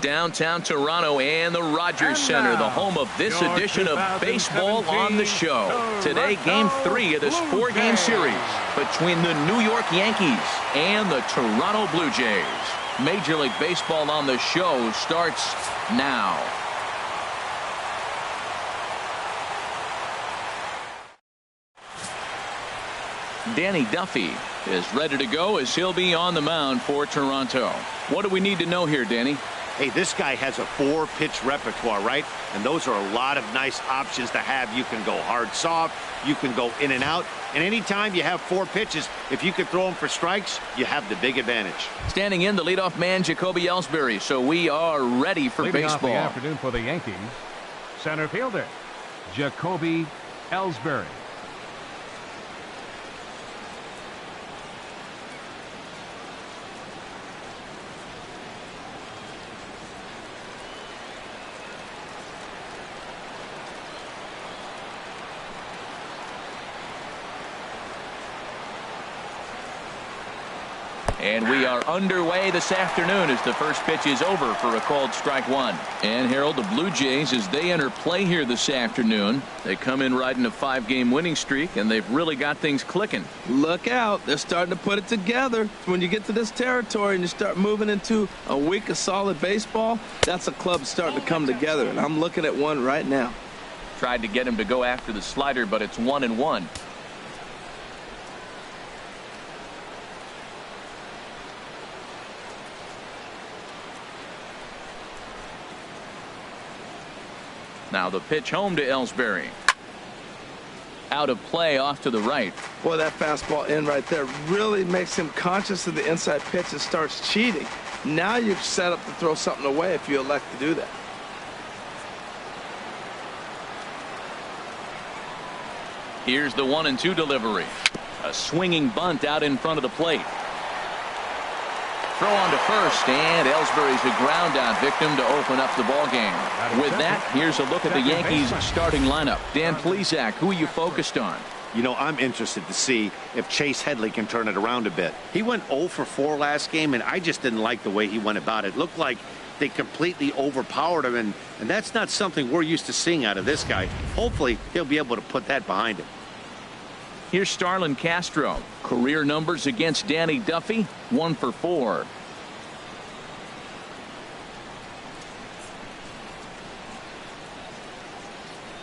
Downtown Toronto and the Rogers Center, the home of this edition of Baseball on the Show. Today, Game 3 of this 4-game series between the New York Yankees and the Toronto Blue Jays. Major League Baseball on the Show starts now. Danny Duffy is ready to go as he'll be on the mound for Toronto. What do we need to know here, Danny? Hey, this guy has a 4-pitch repertoire, right? And those are a lot of nice options to have. You can go hard, soft. You can go in and out. And anytime you have 4 pitches, if you can throw them for strikes, you have the big advantage. Standing in, the leadoff man, Jacoby Ellsbury. So we are ready for Leading baseball. Off the afternoon for the Yankees, center fielder, Jacoby Ellsbury. And we are underway this afternoon as the first pitch is over for a called strike one. And Harold, the Blue Jays, as they enter play here this afternoon, they come in riding a 5-game winning streak, and they've really got things clicking. Look out. They're starting to put it together. When you get to this territory and you start moving into a week of solid baseball, that's a club starting to come together, and I'm looking at one right now. Tried to get him to go after the slider, but it's 1-1. Now the pitch home to Ellsbury. Out of play off to the right. Boy, that fastball in right there really makes him conscious of the inside pitch and starts cheating. Now you're set up to throw something away if you elect to do that. Here's the 1-2 delivery. A swinging bunt out in front of the plate. Throw on to first, and Ellsbury's a ground out victim to open up the ball game. With that, here's a look at the Yankees starting lineup. Dan Plesac, who are you focused on? You know, I'm interested to see if Chase Headley can turn it around a bit. He went 0 for 4 last game, and I just didn't like the way he went about it. It looked like they completely overpowered him, and that's not something we're used to seeing out of this guy. Hopefully, he'll be able to put that behind him. Here's Starlin Castro. Career numbers against Danny Duffy, 1 for 4.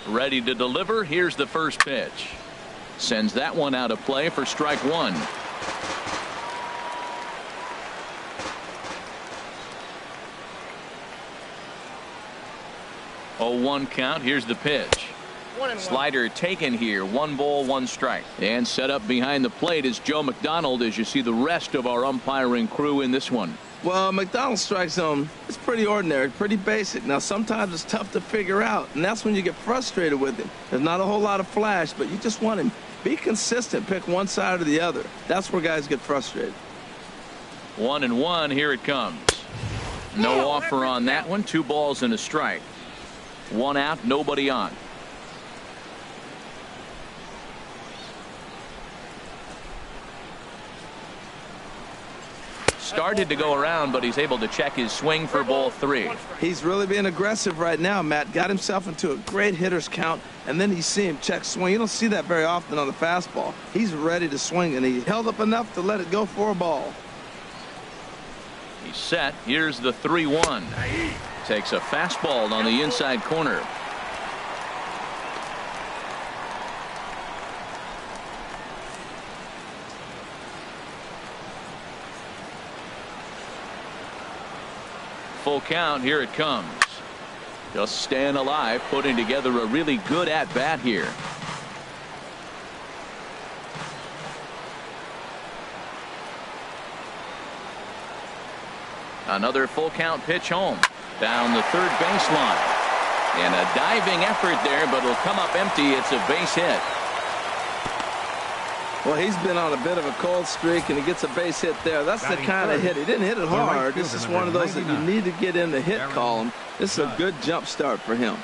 Ready to deliver. Here's the first pitch. Sends that one out of play for strike one. Oh, 1 count. Here's the pitch. Slider taken here. 1 ball, 1 strike. And set up behind the plate is Joe McDonald as you see the rest of our umpiring crew in this one. Well, McDonald's strike zone, it's pretty ordinary, pretty basic. Now, sometimes it's tough to figure out, and that's when you get frustrated with him. There's not a whole lot of flash, but you just want him. Be consistent. Pick one side or the other. That's where guys get frustrated. 1-1. Here it comes. No offer on that one. 2 balls and a strike. 1 out, nobody on. Started to go around, but he's able to check his swing for ball 3. He's really being aggressive right now, Matt. Got himself into a great hitter's count, and then you see him check swing. You don't see that very often on the fastball. He's ready to swing, and he held up enough to let it go for a ball. He's set. Here's the 3-1. Takes a fastball on the inside corner. Full count. Here it comes. Just staying alive, putting together a really good at-bat here. Another full count pitch home. Down the third baseline. And a diving effort there, but it'll come up empty. It's a base hit. Well, he's been on a bit of a cold streak, and he gets a base hit there. That's the kind of hit. He didn't hit it hard. This is one of those that you need to get in the hit column. This is a good jump start for him.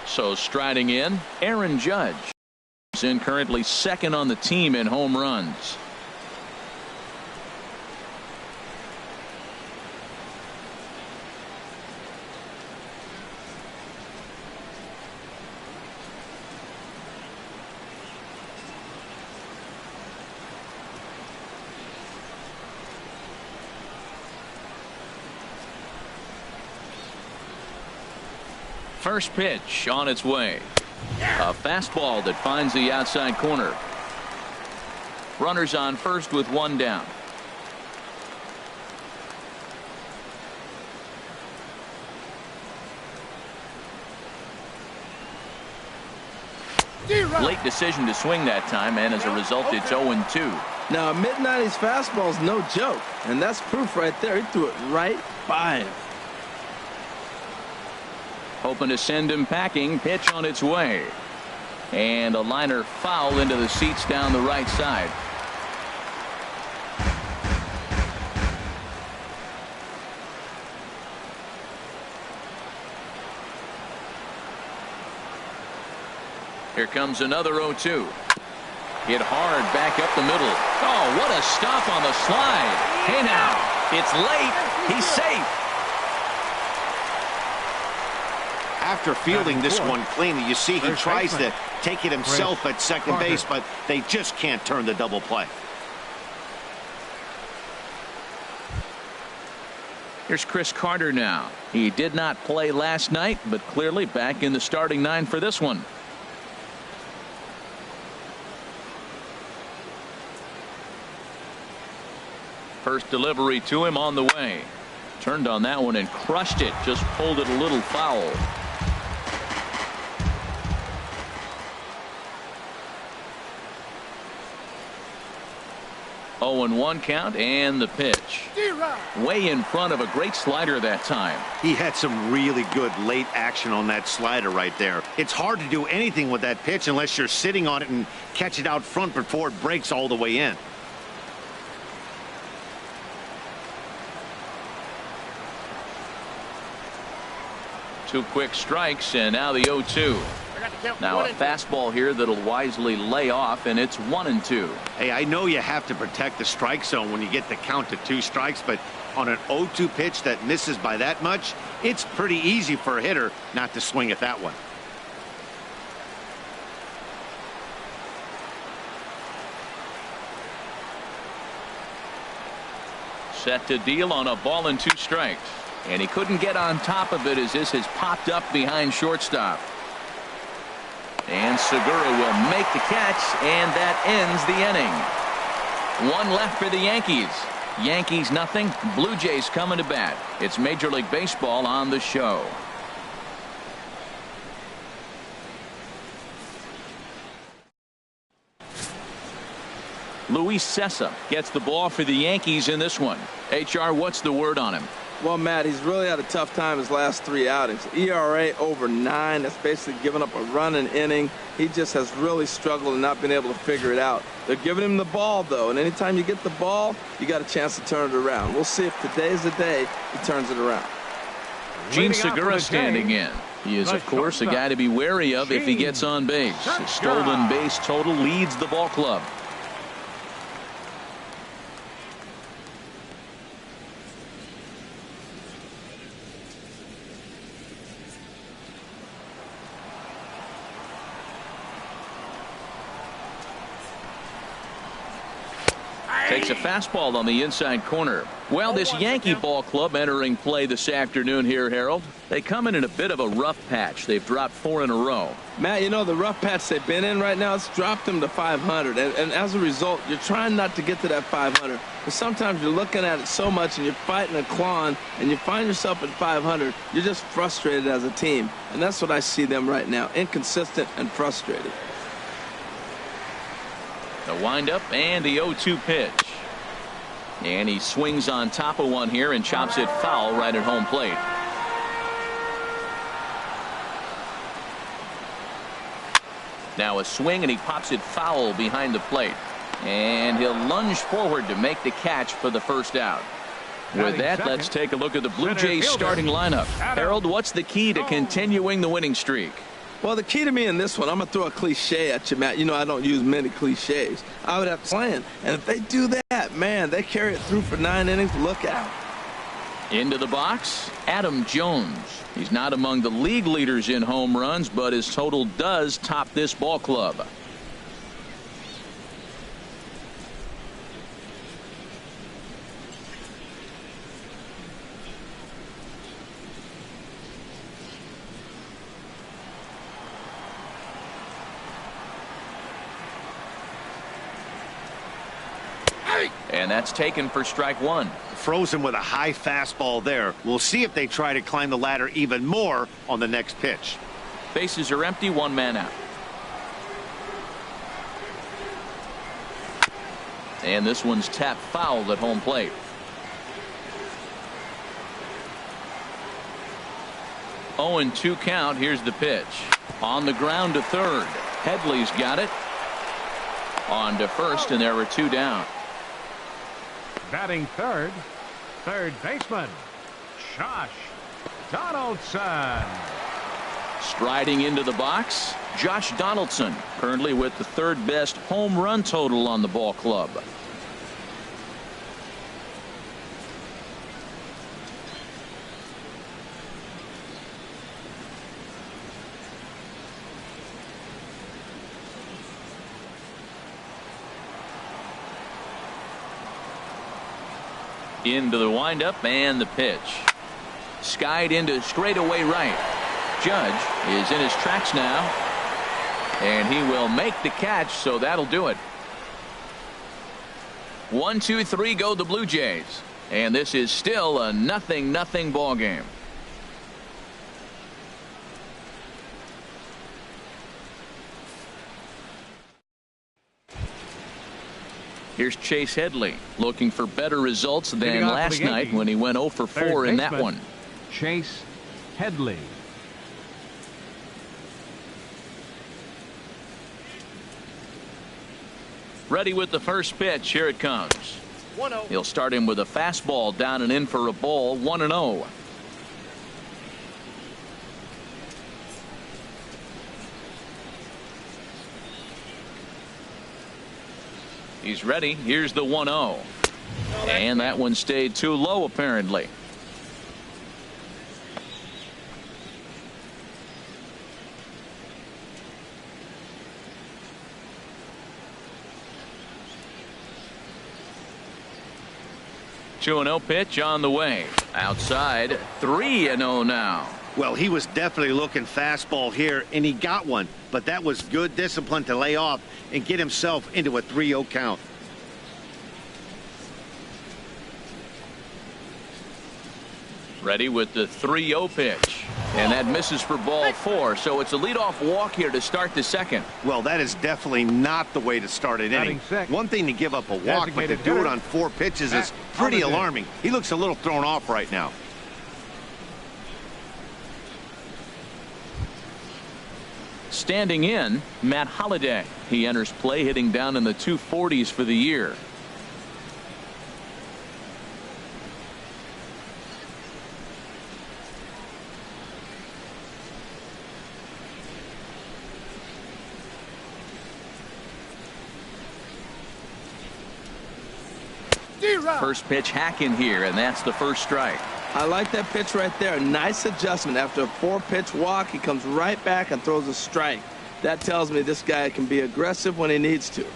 So striding in, Aaron Judge. He's in currently second on the team in home runs. First pitch on its way. A fastball that finds the outside corner. Runners on first with one down. Late decision to swing that time, and as a result, it's 0-2. Now, a mid-90s fastball is no joke, and that's proof right there. He threw it right by him. Hoping to send him packing. Pitch on its way. And a liner foul into the seats down the right side. Here comes another 0-2. Hit hard back up the middle. Oh, what a stop on the slide. Hey now, it's late. He's safe. After fielding this one cleanly, you see he tries to take it himself at second base, but they just can't turn the double play. Here's Chris Carter now. He did not play last night, but clearly back in the starting nine for this one. First delivery to him on the way. Turned on that one and crushed it. Just pulled it a little foul. Oh, and 1 count, and the pitch. Way in front of a great slider that time. He had some really good late action on that slider right there. It's hard to do anything with that pitch unless you're sitting on it and catch it out front before it breaks all the way in. Two quick strikes, and now the 0-2. Now a fastball here that'll wisely lay off, and it's 1-2. Hey, I know you have to protect the strike zone when you get the count to 2 strikes, but on an 0-2 pitch that misses by that much, it's pretty easy for a hitter not to swing at that one. Set to deal on a ball and 2 strikes. And he couldn't get on top of it as this has popped up behind shortstop. And Segura will make the catch, and that ends the inning. 1 left for the Yankees. Yankees nothing. Blue Jays coming to bat. It's Major League Baseball on the show. Luis Cessa gets the ball for the Yankees in this one. HR, what's the word on him? Well, Matt, he's really had a tough time his last 3 outings. ERA over 9. That's basically giving up a run an inning. He just has really struggled and not been able to figure it out. They're giving him the ball, though, and anytime you get the ball, you got a chance to turn it around. We'll see if today's the day he turns it around. Gene Segura standing in. He is, of course, a guy to be wary of if he gets on base. His stolen base total leads the ball club. Takes a fastball on the inside corner. Well, this Yankee ball club entering play this afternoon here, Harold. They come in a bit of a rough patch. They've dropped 4 in a row. Matt, you know, the rough patch they've been in right now, it's dropped them to 500. And as a result, you're trying not to get to that 500. But sometimes you're looking at it so much and you're fighting and clawing and you find yourself at 500. You're just frustrated as a team. And that's what I see them right now, inconsistent and frustrated. The windup and the 0-2 pitch. And he swings on top of one here and chops it foul right at home plate. Now a swing, and he pops it foul behind the plate. And he'll lunge forward to make the catch for the first out. With that, let's take a look at the Blue Jays starting lineup. Harold, what's the key to continuing the winning streak? Well, the key to me in this one, I'm going to throw a cliche at you, Matt. You know I don't use many cliches. I would have to plan. And if they do that, man, they carry it through for 9 innings. Look out. Into the box, Adam Jones. He's not among the league leaders in home runs, but his total does top this ball club. And that's taken for strike one. Frozen with a high fastball there. We'll see if they try to climb the ladder even more on the next pitch. Bases are empty, one man out. And this one's tapped foul at home plate. Oh, and 2 count. Here's the pitch. On the ground to third. Headley's got it. On to first, and there were 2 down. Batting third, third baseman, Josh Donaldson. Striding into the box, Josh Donaldson, currently with the 3rd best home run total on the ball club. Into the windup and the pitch. Skied into straightaway right. Judge is in his tracks now, and he will make the catch, so that'll do it. 1, 2, 3 go the Blue Jays, and this is still a 0-0 ball game. Here's Chase Headley looking for better results than last night when he went 0 for 4 in that one. Chase Headley. Ready with the first pitch. Here it comes. 1-0. He'll start him with a fastball down and in for a ball. 1-0. He's ready. Here's the 1-0. And that one stayed too low, apparently. Two 2-0 pitch on the way. Outside. 3-0 now. Well, he was definitely looking fastball here, and he got one. But that was good discipline to lay off and get himself into a 3-0 count. Ready with the 3-0 pitch. And that misses for ball 4. So it's a leadoff walk here to start the second. Well, that is definitely not the way to start an inning. One thing to give up a walk, but to do it on 4 pitches is pretty alarming. He looks a little thrown off right now. Standing in, Matt Holliday. He enters play hitting down in the 240s for the year. First pitch hacking here, and that's the first strike. I like that pitch right there. Nice adjustment. After a 4-pitch walk, he comes right back and throws a strike. That tells me this guy can be aggressive when he needs to.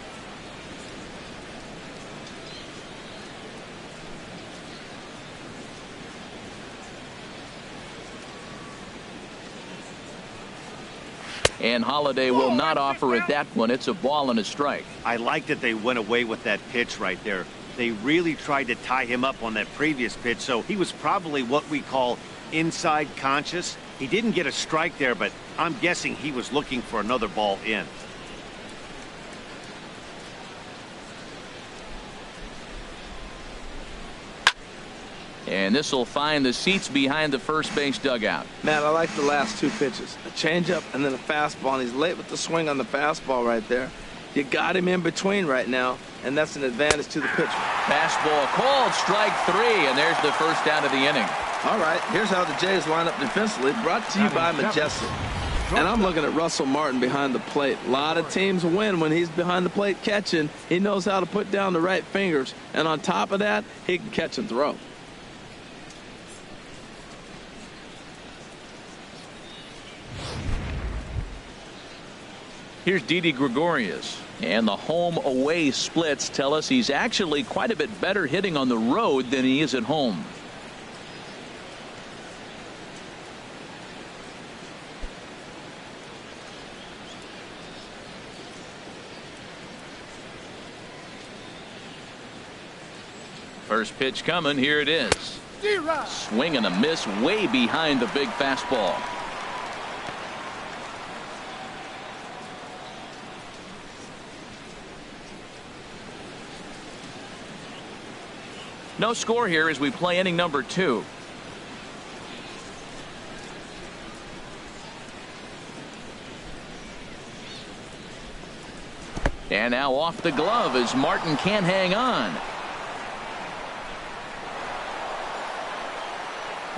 And Holliday will not offer it that one. It's a ball and a strike. I like that they went away with that pitch right there. They really tried to tie him up on that previous pitch, so he was probably what we call inside conscious. He didn't get a strike there, but I'm guessing he was looking for another ball in. And this will find the seats behind the first base dugout. Matt, I like the last 2 pitches. A changeup and then a fastball, and he's late with the swing on the fastball right there. You got him in between right now, and that's an advantage to the pitcher. Fastball called, strike 3, and there's the first out of the inning. All right, here's how the Jays line up defensively, brought to you by Majestic. And I'm looking at Russell Martin behind the plate. A lot of teams win when he's behind the plate catching. He knows how to put down the right fingers, and on top of that, he can catch and throw. Here's Didi Gregorius. And the home-away splits tell us he's actually quite a bit better hitting on the road than he is at home. First pitch coming. Here it is. Swing and a miss way behind the big fastball. No score here as we play inning number 2. And now off the glove as Martin can't hang on.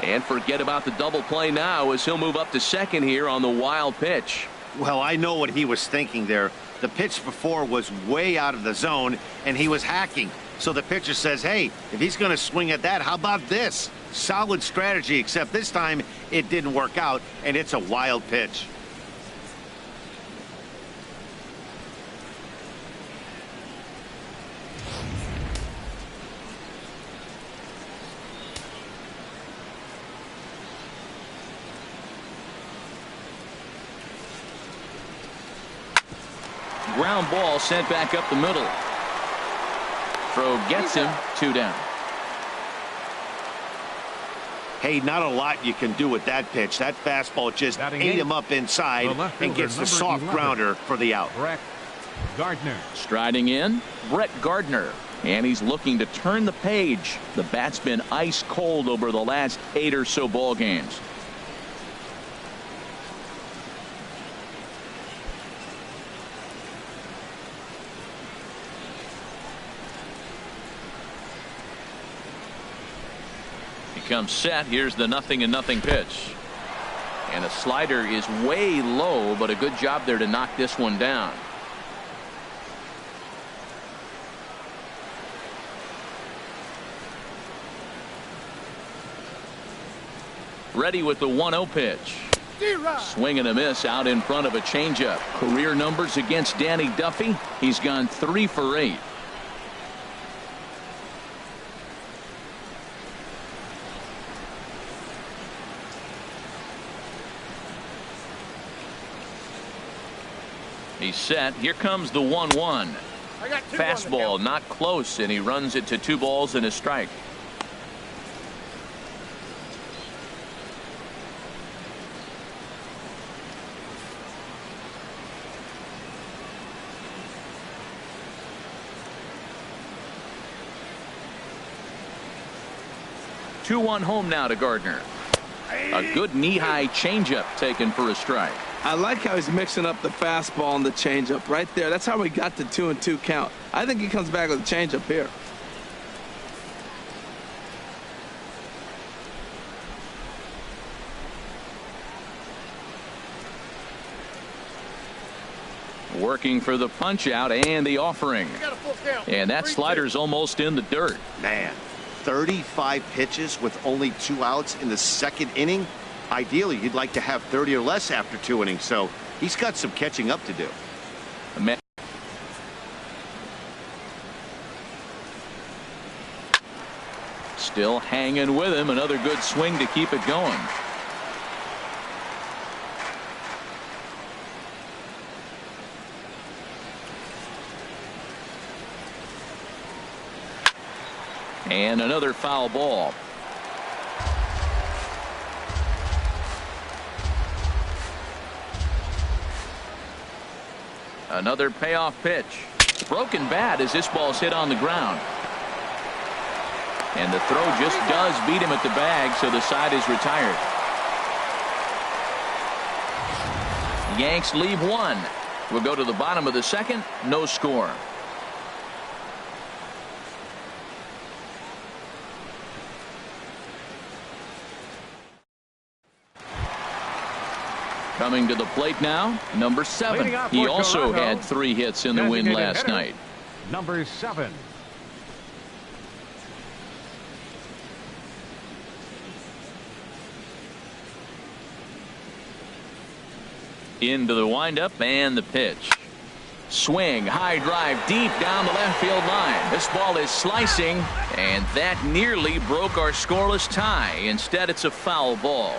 And forget about the double play now as he'll move up to second here on the wild pitch. Well, I know what he was thinking there. The pitch before was way out of the zone, and he was hacking. So the pitcher says, hey, if he's going to swing at that, how about this? Solid strategy, except this time it didn't work out, and it's a wild pitch. Ground ball sent back up the middle. Throw gets him. 2 down. Hey, not a lot you can do with that pitch. That fastball just ate him up inside and gets the soft 11. grounder for the out. Brett Gardner. Striding in, Brett Gardner. And he's looking to turn the page. The bat's been ice cold over the last 8 or so ball games. Comes set. Here's the 0-0 pitch. And a slider is way low, but a good job there to knock this one down. Ready with the 1-0 pitch. Swing and a miss out in front of a changeup. Career numbers against Danny Duffy. He's gone 3 for 8. He's set. Here comes the 1-1. Fastball not close, and he runs it to 2 balls and a strike. Two 2-1 home now to Gardner. A good knee-high changeup taken for a strike. I like how he's mixing up the fastball and the changeup right there. That's how we got the 2-2 count. I think he comes back with a changeup here. Working for the punch out and the offering. And that slider's almost in the dirt. Man, 35 pitches with only 2 outs in the 2nd inning. Ideally, you'd like to have 30 or less after 2 innings, so he's got some catching up to do. Still hanging with him. Another good swing to keep it going. And another foul ball. Another payoff pitch. Broken bat as this ball's hit on the ground. And the throw just does beat him at the bag, so the side is retired. Yanks leave 1. We'll go to the bottom of the 2nd. No score. Coming to the plate now, number 7. He also had 3 hits in the win last night. Number 7. Into the windup and the pitch. Swing, high drive deep down the left field line. This ball is slicing, and that nearly broke our scoreless tie. Instead, it's a foul ball.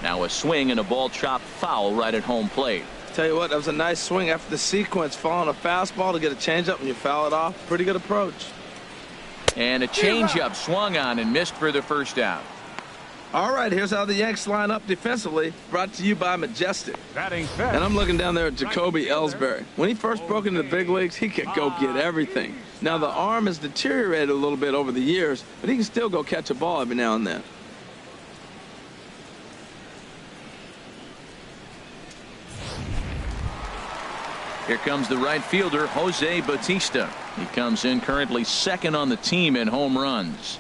Now a swing and a ball chopped foul right at home plate. Tell you what, that was a nice swing after the sequence, following a fastball to get a changeup and you foul it off. Pretty good approach. And a changeup swung on and missed for the first out. All right, here's how the Yanks line up defensively. Brought to you by Majestic. Batting fifth. And I'm looking down there at Jacoby Ellsbury. When he first broke into the big leagues, he could go get everything. Now, the arm has deteriorated a little bit over the years, but he can still go catch a ball every now and then. Here comes the right fielder, Jose Bautista. He comes in currently second on the team in home runs.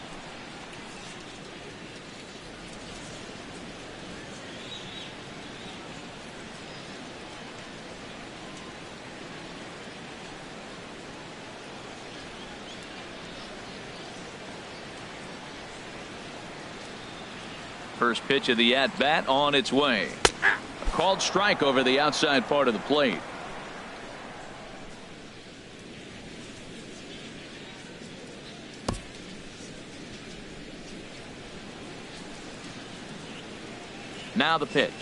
First pitch of the at-bat on its way. A called strike over the outside part of the plate. Now the pitch.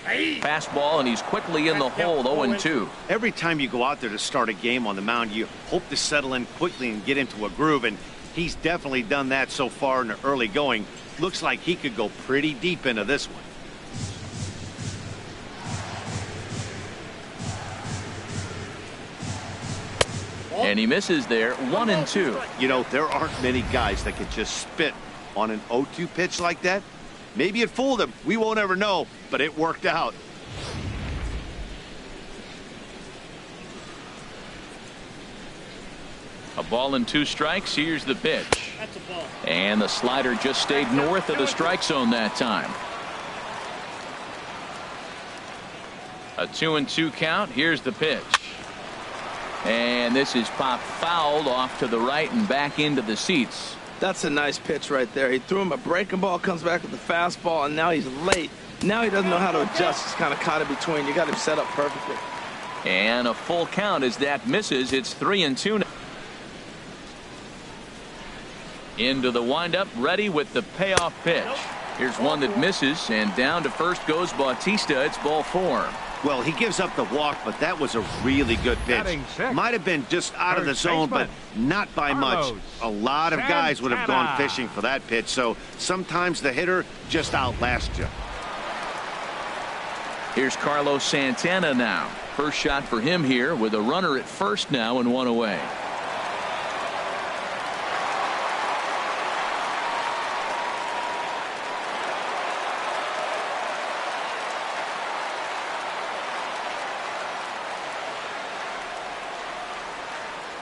Fastball, and he's quickly in the hole, 0-2. Every time you go out there to start a game on the mound, you hope to settle in quickly and get into a groove, and he's definitely done that so far in the early going. Looks like he could go pretty deep into this one. And he misses there, 1-2. You know, there aren't many guys that could just spit on an 0-2 pitch like that. Maybe it fooled him. We won't ever know, but it worked out. A ball and 2 strikes. Here's the pitch. That's a ball. And the slider just stayed north of the strike zone that time. A 2-2 count. Here's the pitch. And this is popped fouled off to the right and back into the seats. That's a nice pitch right there. He threw him a breaking ball, comes back with the fastball, and now he's late. Now he doesn't know how to adjust. He's kind of caught in between. You got him set up perfectly. And a full count as that misses. It's 3-2 now. Into the windup, ready with the payoff pitch. Here's one that misses, and down to first goes Bautista. It's ball 4. Well, he gives up the walk, but that was a really good pitch. Might have been just out of the zone, but not by much. A lot of guys would have gone fishing for that pitch, so sometimes the hitter just outlasts you. Here's Carlos Santana now. First shot for him here with a runner at first now and 1 away.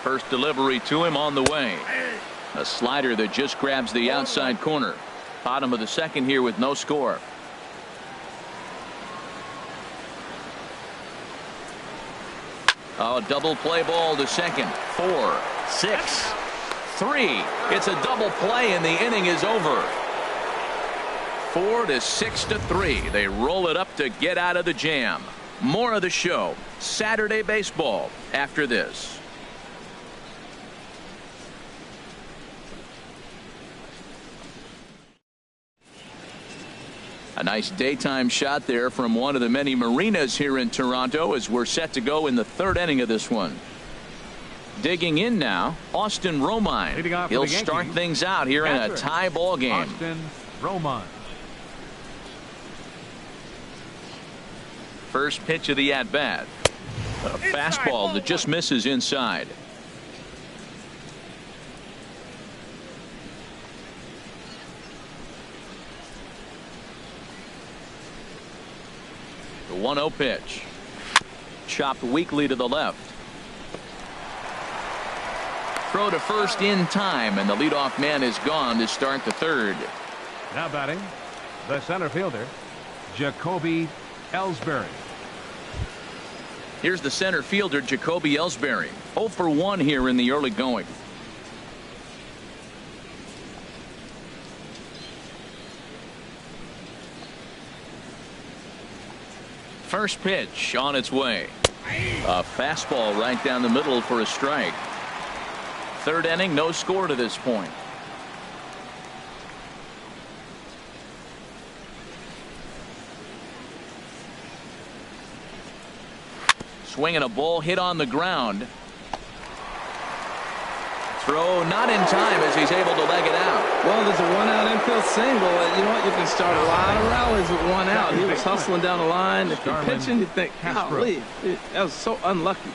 First delivery to him on the way. A slider that just grabs the outside corner. Bottom of the second here with no score. Oh, double play ball to second. 4, 6, 3. It's a double play and the inning is over. 4 to 6 to 3. They roll it up to get out of the jam. More of the show. Saturday baseball after this. A nice daytime shot there from one of the many marinas here in Toronto as we're set to go in the 3rd inning of this one. Digging in now, Austin Romine. He'll start things out here in a tie ball game. Austin Romine. First pitch of the at-bat. A fastball that just misses inside. The 1-0 pitch. Chopped weakly to the left. Throw to first in time, and the leadoff man is gone to start the 3rd. Now batting, the center fielder, Jacoby Ellsbury. Here's the center fielder, Jacoby Ellsbury. 0 for 1 here in the early going. First pitch on its way. A fastball right down the middle for a strike. 3rd inning, no score to this point. Swinging a ball hit on the ground. Throw not in time as he's able to leg it out. Well, there's a one-out infield single. And you know what? You can start a lot of rallies with one out. He was hustling down the line. If you're pitching, you think, golly, that was so unlucky.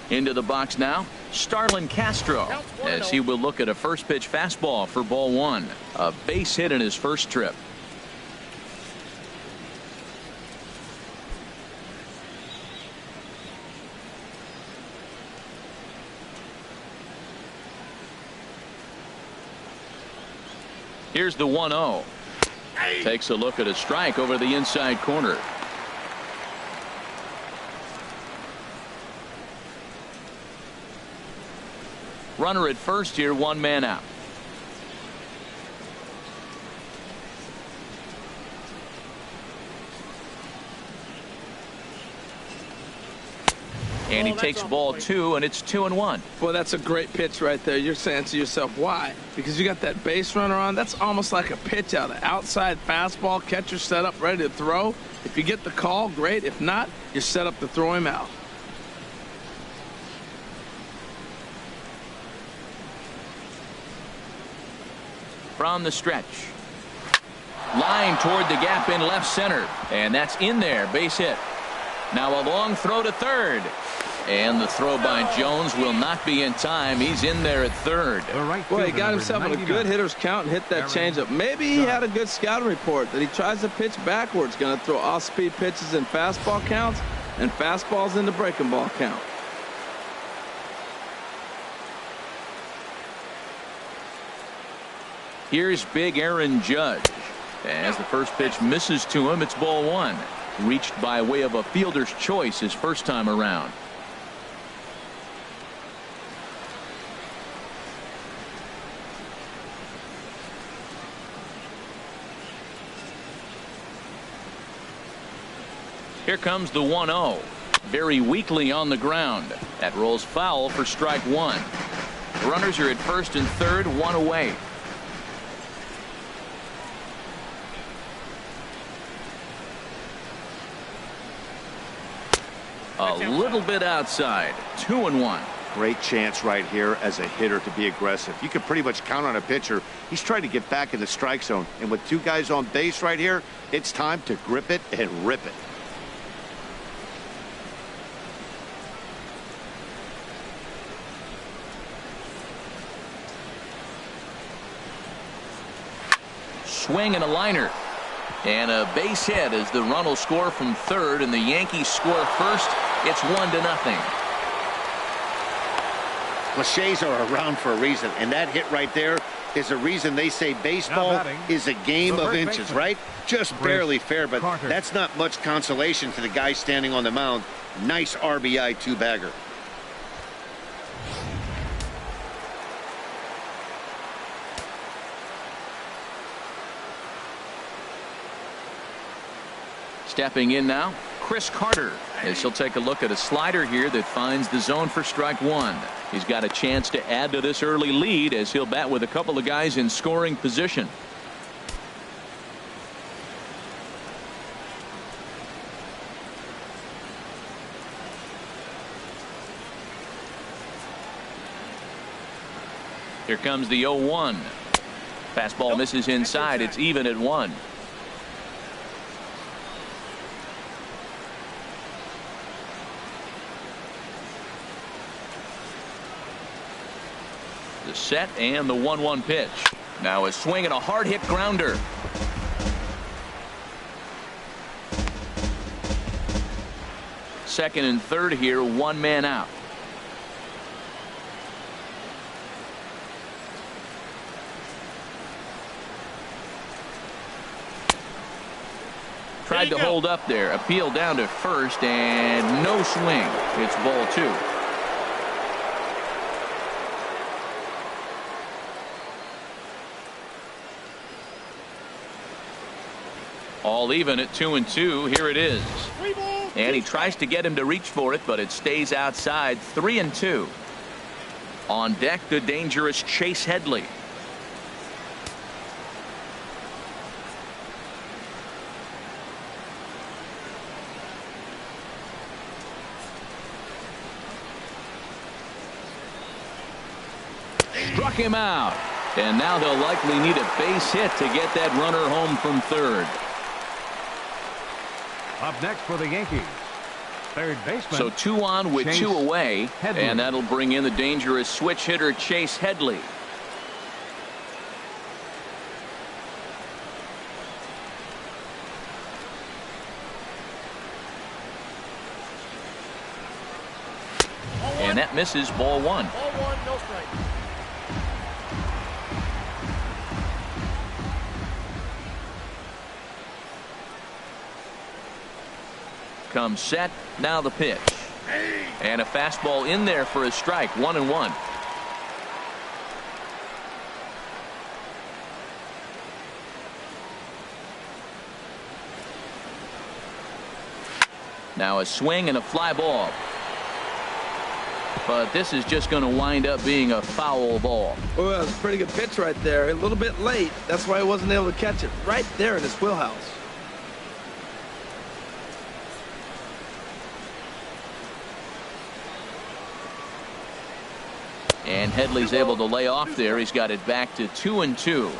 Into the box now, Starlin Castro, as he will look at a first pitch fastball for ball one. A base hit in his first trip. Here's the 1-0. Takes a look at a strike over the inside corner. Runner at first here, one man out. And he takes ball two, and it's 2-1. Boy, that's a great pitch right there. You're saying to yourself, why? Because you got that base runner on. That's almost like a pitch out. An outside fastball, catcher set up, ready to throw. If you get the call, great. If not, you're set up to throw him out. From the stretch. Line toward the gap in left center. And that's in there. Base hit. Now a long throw to third. And the throw by Jones will not be in time. He's in there at third. Boy, he got himself in a good hitter's count and hit that changeup. Maybe he had a good scouting report that he tries to pitch backwards. Going to throw off-speed pitches in fastball counts and fastballs in the breaking ball count. Here's big Aaron Judge. As the first pitch misses to him, it's ball one. Reached by way of a fielder's choice his first time around. Here comes the 1-0. Very weakly on the ground. That rolls foul for strike one. Runners are at first and third, one away. A little bit outside. 2-1. Great chance right here as a hitter to be aggressive. You can pretty much count on a pitcher. He's trying to get back in the strike zone. And with two guys on base right here, it's time to grip it and rip it. Swing and a liner. And a base hit as the run will score from third and the Yankees score first. It's 1-0. Cliches are around for a reason, and that hit right there is a reason they say baseball is a game of inches, right? Just barely fair, but that's not much consolation for the guy standing on the mound. Nice RBI two-bagger. Stepping in now, Chris Carter, as he'll take a look at a slider here that finds the zone for strike one. He's got a chance to add to this early lead as he'll bat with a couple of guys in scoring position. Here comes the 0-1. Fastball misses inside. It's even at 1. The set and the 1-1 pitch. Now a swing and a hard hit grounder. Second and third here, one man out. Tried to hold up there. Appeal down to first and no swing. It's ball two. All even at 2-2. Here it is. 3 balls. And he tries to get him to reach for it, but it stays outside. 3-2. On deck, the dangerous Chase Headley. Struck him out. And now they'll likely need a base hit to get that runner home from third. Up next for the Yankees, third baseman. So 2 on with Chase 2 away. Headley. And that'll bring in the dangerous switch hitter Chase Headley. And that misses, ball 1. Ball 1, no strike. Comes set. Now the pitch. And a fastball in there for a strike. 1-1. Now a swing and a fly ball. But this is just going to wind up being a foul ball. Well, it's a pretty good pitch right there. A little bit late. That's why he wasn't able to catch it right there in his wheelhouse. And Headley's able to lay off there. He's got it back to 2-2.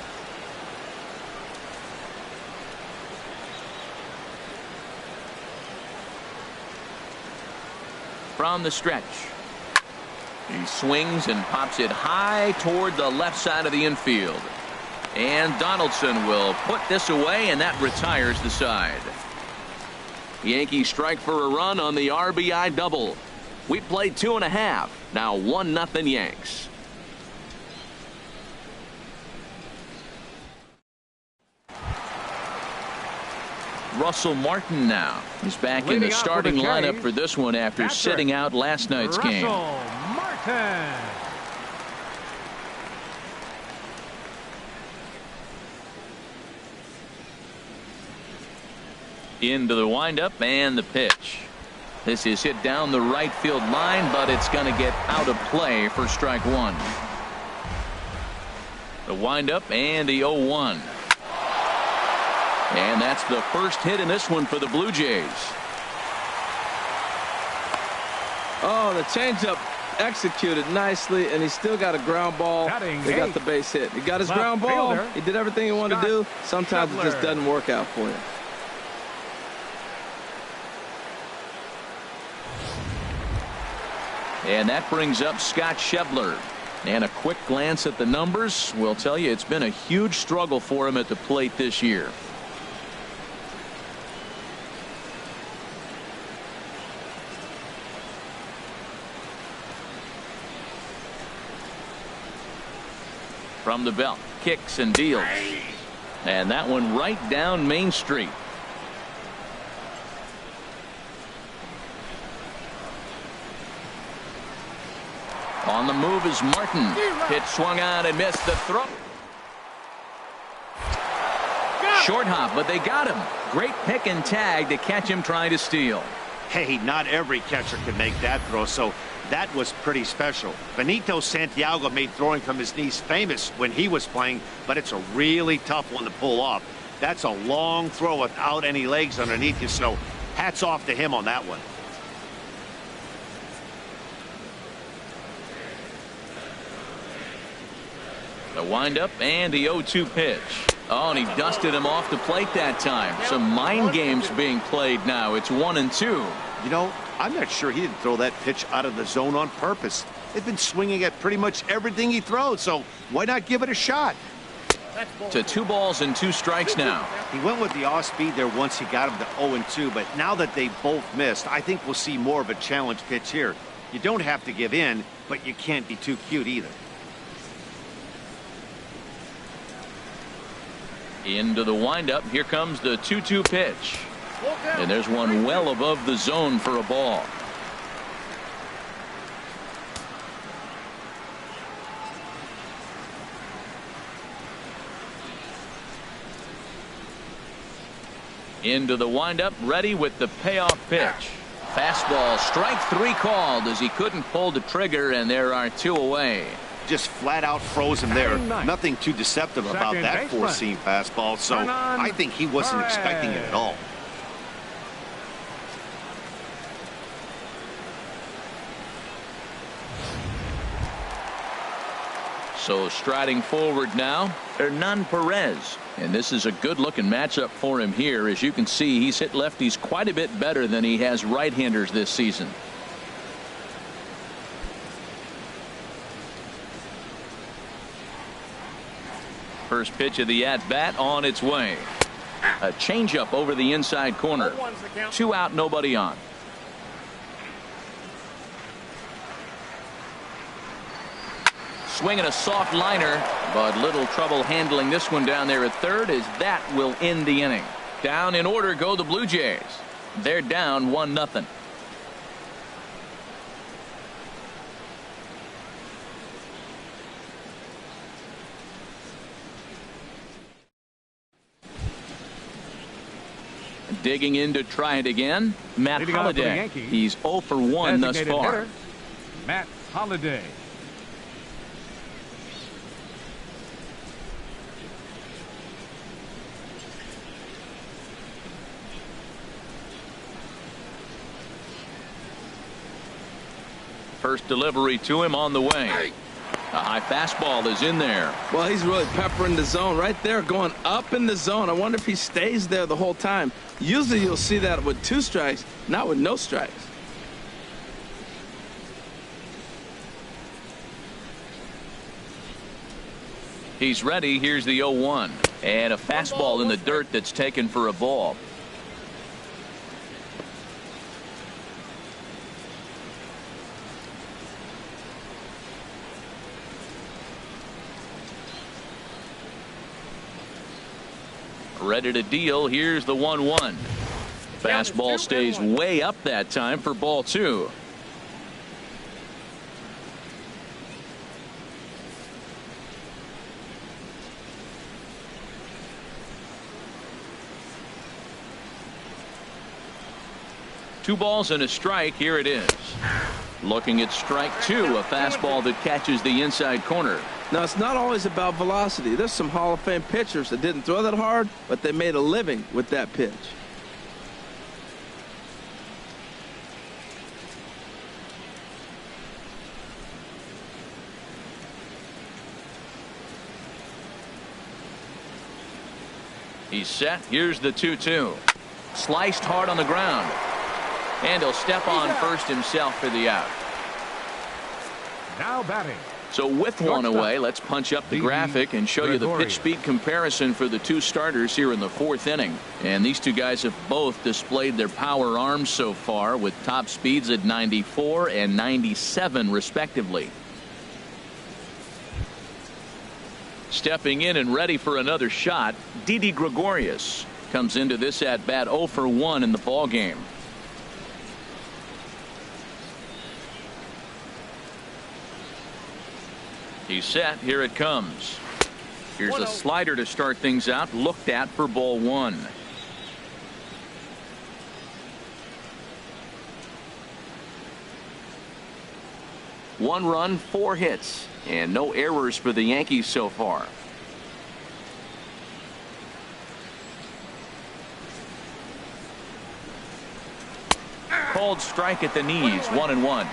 From the stretch. He swings and pops it high toward the left side of the infield. And Donaldson will put this away, and that retires the side. Yankees strike for a run on the RBI double. We played 2.5. Now 1-0 Yanks. Russell Martin now. He's back in the Leading off for the starting lineup Jays, for this one after catcher, sitting out last night's game. Russell Martin. Into the windup and the pitch. This is hit down the right field line, but it's going to get out of play for strike 1. The windup and the 0-1. And that's the first hit in this one for the Blue Jays. Oh, the changeup executed nicely, and he still got a ground ball. He got the base hit. He got his Left ground ball. fielder, He did everything he wanted to do. Sometimes it just JFWR. doesn't work out for you. And that brings up Scott Schebler. And a quick glance at the numbers will tell you it's been a huge struggle for him at the plate this year. From the belt, kicks and deals. And that one right down Main Street. On the move is Martin. Pitch swung on and missed the throw. Short hop, but they got him. Great pick and tag to catch him trying to steal. Hey, not every catcher can make that throw, so that was pretty special. Benito Santiago made throwing from his knees famous when he was playing, but it's a really tough one to pull off. That's a long throw without any legs underneath you, so hats off to him on that one. The windup and the 0-2 pitch. Oh, and he dusted him off the plate that time. Some mind games being played now. It's 1-2. You know, I'm not sure he didn't throw that pitch out of the zone on purpose. They've been swinging at pretty much everything he throws, so why not give it a shot? To 2 balls and 2 strikes now. He went with the off speed there once he got him to 0-2, but now that they both missed, I think we'll see more of a challenge pitch here. You don't have to give in, but you can't be too cute either. Into the windup. Here comes the 2-2 pitch. And there's one well above the zone for a ball. Into the windup, ready with the payoff pitch. Fastball, strike 3 called as he couldn't pull the trigger, and there are 2 away. Just flat out frozen there. Nothing too deceptive about that 4-seam fastball, so I think he wasn't expecting it at all. So striding forward now, Hernan Perez. And this is a good-looking matchup for him here. As you can see, he's hit lefties quite a bit better than he has right-handers this season. First pitch of the at-bat on its way. A changeup over the inside corner. 2 out, nobody on. Swinging a soft liner, but little trouble handling this one down there at third, as that will end the inning. Down in order go the Blue Jays. They're down 1-0. Digging in to try it again, Matt Holliday. He's 0 for 1 thus far. Hitter, Matt Holliday. First delivery to him on the way. A high fastball is in there. Well, he's really peppering the zone right there, going up in the zone. I wonder if he stays there the whole time. Usually you'll see that with 2 strikes, not with no strikes. He's ready. Here's the 0-1. And a fastball in the dirt that's taken for a ball. Ready to deal. Here's the 1-1. Fastball stays way up that time for ball 2. Two balls and a strike. Here it is. Looking at strike 2, a fastball that catches the inside corner. Now, it's not always about velocity. There's some Hall of Fame pitchers that didn't throw that hard, but they made a living with that pitch. He's set. Here's the 2-2. Sliced hard on the ground. And he'll step on first himself for the out. Now batting. So with one away, let's punch up the graphic and show you the pitch speed comparison for the 2 starters here in the 4th inning. And these 2 guys have both displayed their power arms so far, with top speeds at 94 and 97 respectively. Stepping in and ready for another shot, Didi Gregorius comes into this at bat 0 for 1 in the ball game. He's set. Here it comes. Here's a slider to start things out, looked at for ball 1. One run, 4 hits, and no errors for the Yankees so far. Called strike at the knees, 1-1.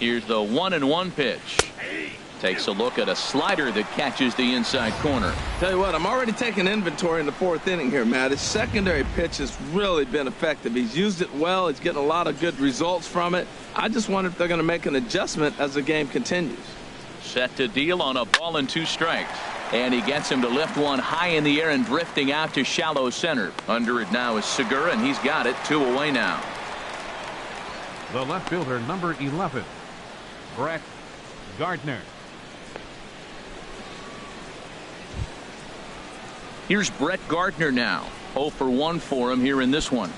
Here's the 1-1 pitch. Takes a look at a slider that catches the inside corner. Tell you what, I'm already taking inventory in the 4th inning here, Matt. His secondary pitch has really been effective. He's used it well. He's getting a lot of good results from it. I just wonder if they're going to make an adjustment as the game continues. Set to deal on a ball and 2 strikes. And he gets him to lift one high in the air and drifting out to shallow center. Under it now is Segura, and he's got it. 2 away now. The left fielder, number 11, Brett Gardner. Here's Brett Gardner now. 0 for 1 for him here in this one.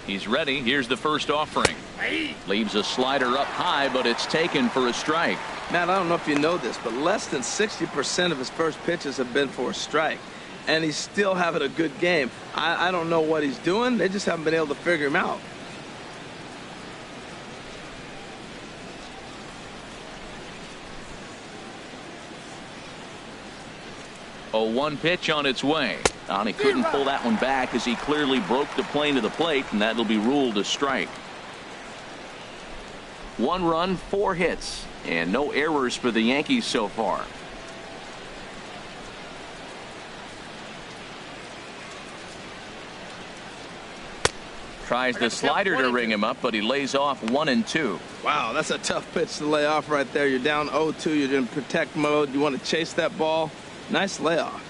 He's ready. Here's the first offering. Leaves a slider up high, but it's taken for a strike. Matt, I don't know if you know this, but less than 60% of his first pitches have been for a strike. And he's still having a good game. I don't know what he's doing. They just haven't been able to figure him out. A 1 pitch on its way. And he couldn't pull that one back as he clearly broke the plane to the plate, and that'll be ruled a strike. 1 run, 4 hits, and no errors for the Yankees so far. Tries the slider to ring him up, but he lays off 1-2. Wow, that's a tough pitch to lay off right there. You're down 0-2. You're in protect mode. You want to chase that ball. Nice layoff.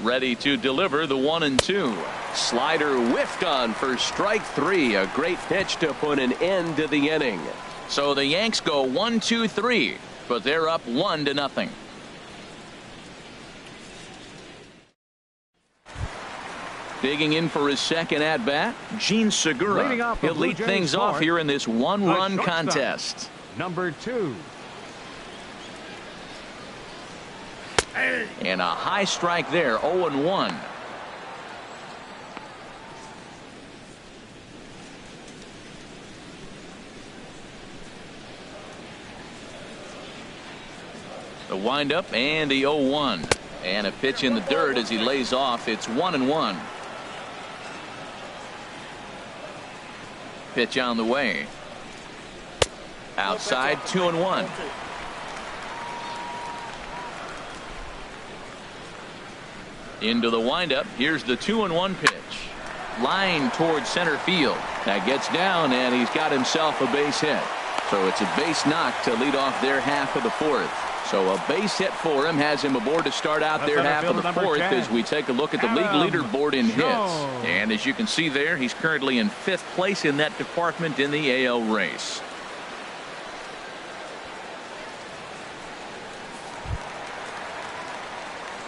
Ready to deliver the 1-2. Slider whiffed on for strike 3. A great pitch to put an end to the inning. So the Yanks go 1-2-3, but they're up 1-0. Digging in for his second at bat, Gene Segura. He'll lead things off here in this 1-run contest. Number 2. And a high strike there, 0-1. The windup and the 0-1. And a pitch in the dirt as he lays off. It's 1-1. Pitch on the way. Outside, 2-1. Into the windup. Here's the 2-1 pitch. Line towards center field. That gets down, and he's got himself a base hit. So it's a base knock to lead off their half of the 4th. So a base hit for him has him aboard to start out their half of the 4th as we take a look at the league leaderboard in hits. And as you can see there, he's currently in 5th place in that department in the AL race.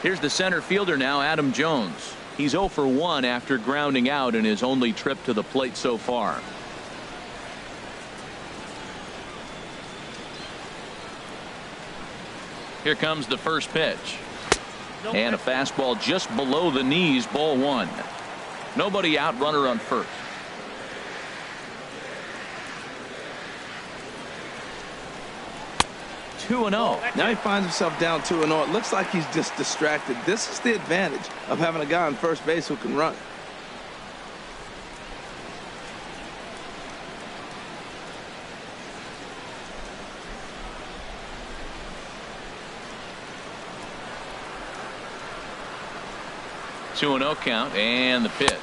Here's the center fielder now, Adam Jones. He's 0 for 1 after grounding out in his only trip to the plate so far. Here comes the first pitch. And a fastball just below the knees, ball 1. Nobody out, runner on first. Two and 0. Now he finds himself down 2-0. It looks like he's just distracted. This is the advantage of having a guy on first base who can run. Two and 0 count, and the pitch.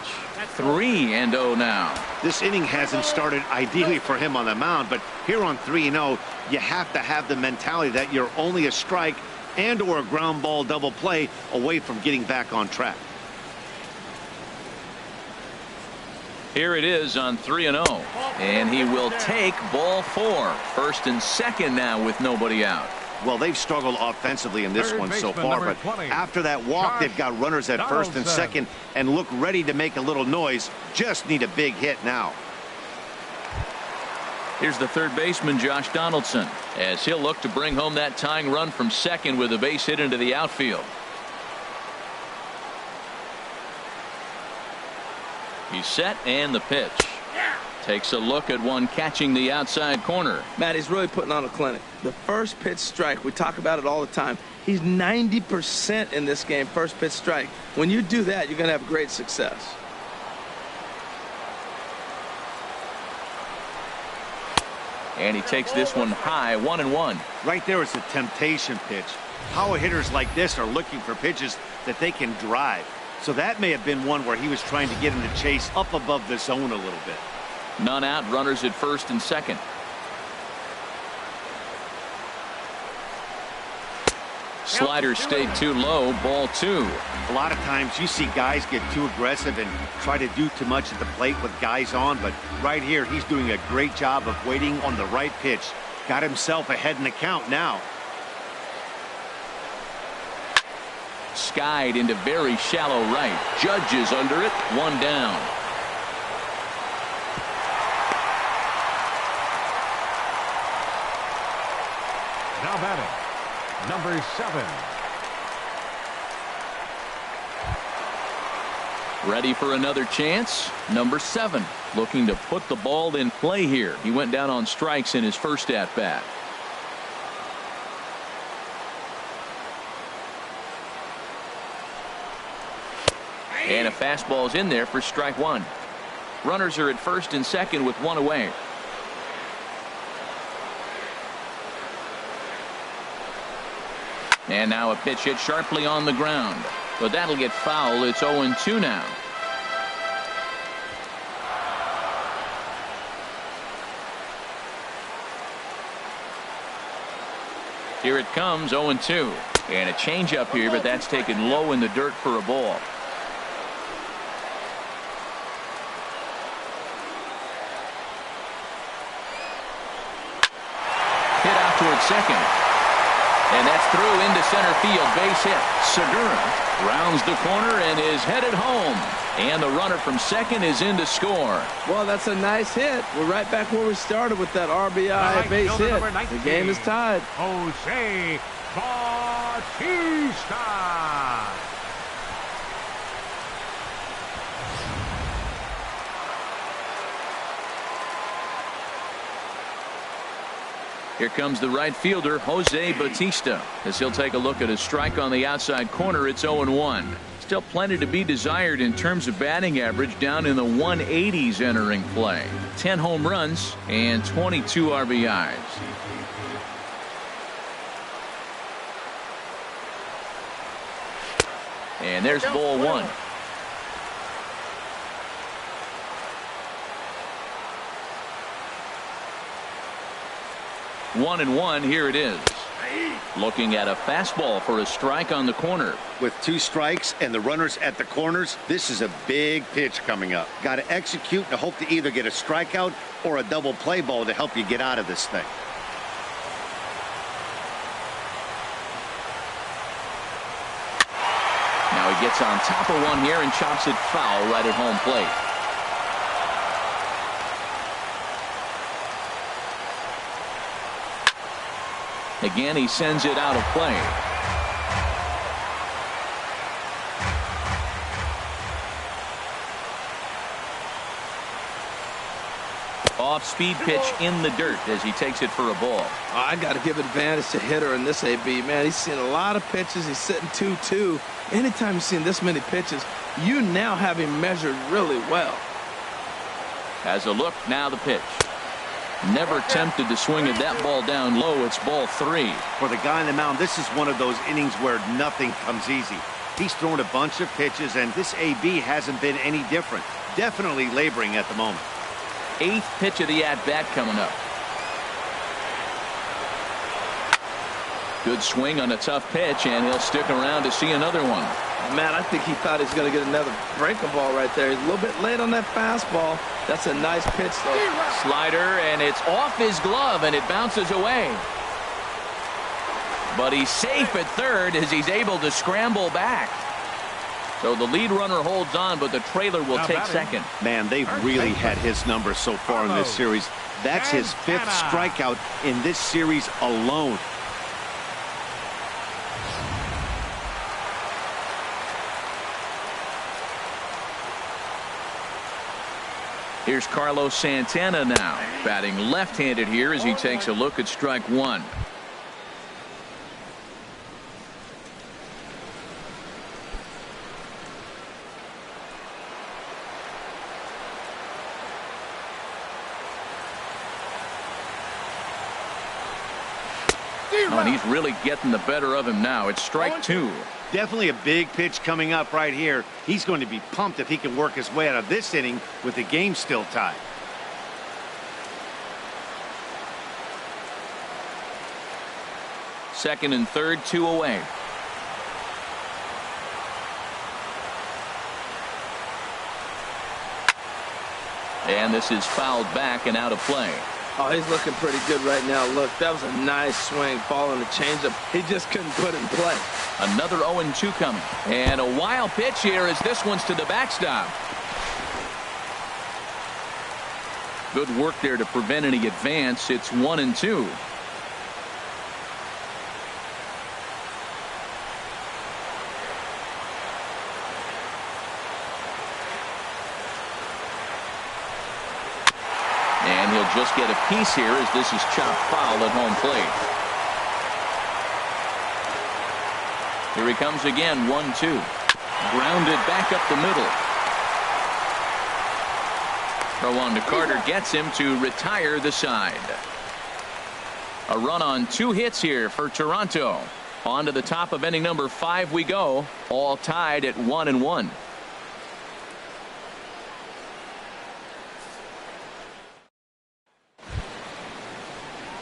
3-0 now. This inning hasn't started ideally for him on the mound, but here on 3-0, you have to have the mentality that you're only a strike and or a ground ball double play away from getting back on track. Here it is on 3-0, and he will take ball 4. First and second now with nobody out. Well, they've struggled offensively in this one so far, but after that walk, they've got runners at first and second and look ready to make a little noise. Just need a big hit now. Here's the third baseman, Josh Donaldson, as he'll look to bring home that tying run from second with a base hit into the outfield. He's set, and the pitch. Takes a look at one catching the outside corner. Matt, he's really putting on a clinic. The first pitch strike, we talk about it all the time. He's 90% in this game, first pitch strike. When you do that, you're going to have great success. And he takes this one high, 1-1. Right there is a temptation pitch. Power hitters like this are looking for pitches that they can drive. So that may have been one where he was trying to get him to chase up above the zone a little bit. None out, runners at first and second. Slider stayed too low, ball 2. A lot of times you see guys get too aggressive and try to do too much at the plate with guys on, but right here he's doing a great job of waiting on the right pitch. Got himself ahead in the count now. skied into very shallow right. Judges under it. One down. Now batting, number 7. Ready for another chance. Number 7 looking to put the ball in play here. He went down on strikes in his first at bat. And a fastball's in there for strike 1. Runners are at first and second with one away. And now a pitch hit sharply on the ground. But that'll get foul. It's 0-2 now. Here it comes, 0-2. And a changeup here, but that's taken low in the dirt for a ball. Hit out towards second. And that's through into center field. Base hit. Segura rounds the corner and is headed home. And the runner from second is in to score. Well, that's a nice hit. We're right back where we started with that RBI base hit. The game is tied. Jose Bautista. Here comes the right fielder, Jose Bautista, as he'll take a look at a strike on the outside corner. It's 0-1. Still plenty to be desired in terms of batting average, down in the 180s entering play. 10 home runs and 22 RBIs. And there's ball 1. One and one. Here it is. Looking at a fastball for a strike on the corner. With 2 strikes and the runners at the corners, this is a big pitch coming up. Got to execute and hope to either get a strikeout or a double play ball to help you get out of this thing. Now he gets on top of one here and chops it foul right at home plate. Again, he sends it out of play. Off-speed pitch in the dirt as he takes it for a ball. I got to give advantage to hitter in this AB, man. He's seen a lot of pitches. He's sitting 2-2. Anytime you've seen this many pitches, you now have him measured really well. Has a look, now the pitch. Never tempted to swing at that ball down low. It's ball 3. For the guy on the mound, this is one of those innings where nothing comes easy. He's thrown a bunch of pitches, and this AB hasn't been any different. Definitely laboring at the moment. 8th pitch of the at-bat coming up. Good swing on a tough pitch, and he'll stick around to see another one. Man, I think he thought he's going to get another breaking ball right there. He's a little bit late on that fastball. That's a nice pitch, though. Slider, and it's off his glove, and it bounces away. But he's safe at third as he's able to scramble back. So the lead runner holds on, but the trailer will take second. Man, they've really had his number so far in this series. That's his 5th strikeout in this series alone. Here's Carlos Santana now, batting left-handed here as he takes a look at strike 1. Oh, and he's really getting the better of him now. It's strike 2. Definitely a big pitch coming up right here. He's going to be pumped if he can work his way out of this inning with the game still tied. Second and third, 2 away. And this is fouled back and out of play. Oh, he's looking pretty good right now. Look, that was a nice swing, following the changeup. He just couldn't put it in play. Another 0-2 coming. And a wild pitch here as this one's to the backstop. Good work there to prevent any advance. It's 1-2. And he'll just get a piece here as this is chopped foul at home plate. Here he comes again, 1-2. Grounded back up the middle. Throw on to Carter gets him to retire the side. A run on 2 hits here for Toronto. On to the top of inning number 5 we go, all tied at 1-1.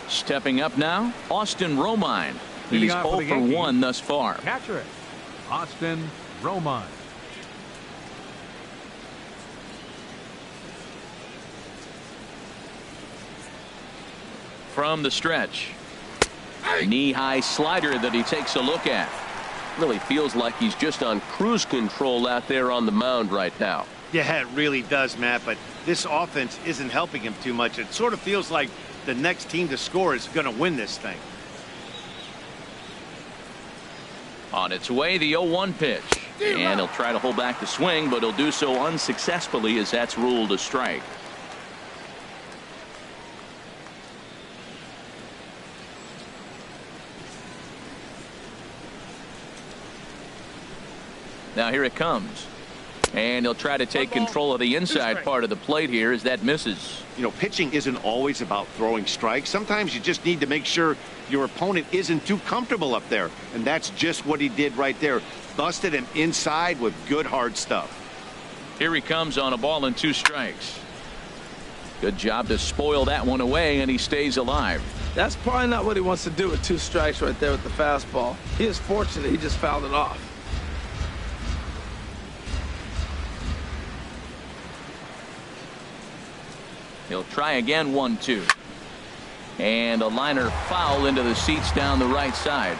Stepping up now, Austin Romine. He's 0 for 1 thus far. Catcher, Austin Romine. From the stretch. Knee-high slider that he takes a look at. Really feels like he's just on cruise control out there on the mound right now. Yeah, it really does, Matt, but this offense isn't helping him too much. It sort of feels like the next team to score is going to win this thing. On its way, the 0-1 pitch. And he'll try to hold back the swing, but he'll do so unsuccessfully as that's ruled a strike. Now here it comes. And he'll try to take control of the inside part of the plate here as that misses. You know, pitching isn't always about throwing strikes. Sometimes you just need to make sure your opponent isn't too comfortable up there. And that's just what he did right there. Busted him inside with good hard stuff. Here he comes on a ball and 2 strikes. Good job to spoil that one away, and he stays alive. That's probably not what he wants to do with 2 strikes right there with the fastball. He is fortunate he just fouled it off. He'll try again, 1-2. And a liner foul into the seats down the right side.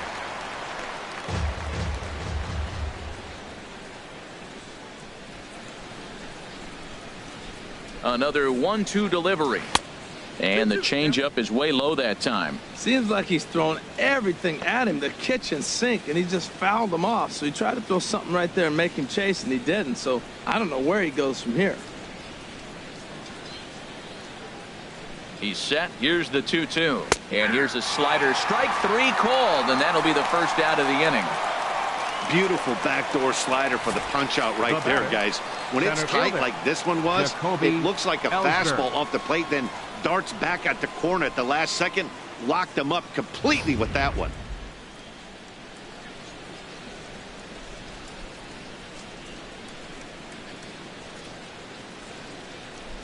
Another 1-2 delivery. And the changeup is way low that time. Seems like he's throwing everything at him, the kitchen sink, and he just fouled him off. So he tried to throw something right there and make him chase, and he didn't. So I don't know where he goes from here. He's set. Here's the 2-2. And here's a slider. Strike 3 called, and that'll be the first out of the inning. Beautiful backdoor slider for the punch out right there, guys. When it's tight like this one was, it looks like a fastball off the plate, then darts back at the corner at the last second. Locked them up completely with that one.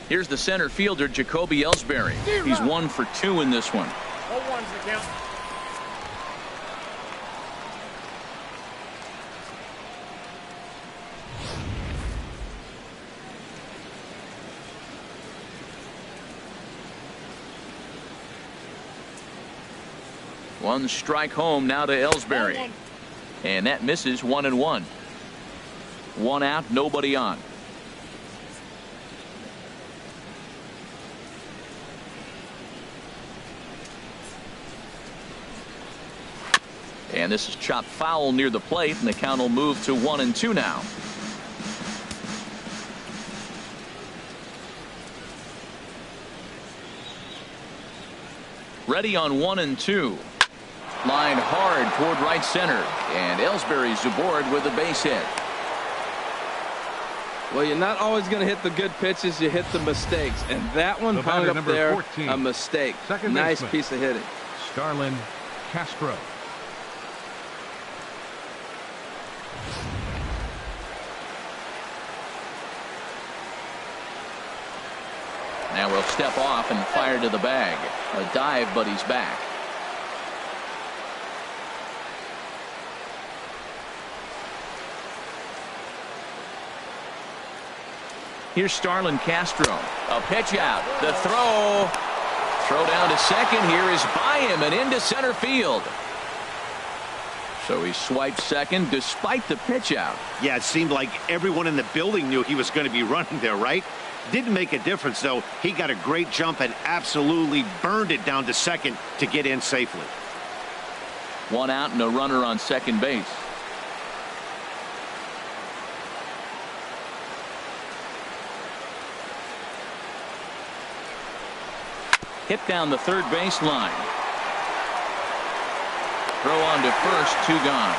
Here's the center fielder, Jacoby Ellsbury. He's 1 for 2 in this one. 0-1's the count. One strike home now to Ellsbury. And that misses 1-1. 1 out, nobody on. And this is chopped foul near the plate, and the count will move to 1-2 now. Ready on 1-2. Line hard toward right center, and Ellsbury's aboard with a base hit. Well, you're not always going to hit the good pitches. You hit the mistakes, and that one hung up there, 14. a mistake. Nice piece of hitting. Starlin Castro. Now we'll step off and fire to the bag. A dive, but he's back. Here's Starlin Castro. A pitch out. The throw. Throw down to second here is by him and into center field. So he swipes second despite the pitch out. Yeah, it seemed like everyone in the building knew he was going to be running there, right? Didn't make a difference, though. He got a great jump and absolutely burned it down to second to get in safely. One out and a runner on second base. Hit down the third base line. Throw on to first, 2 gone.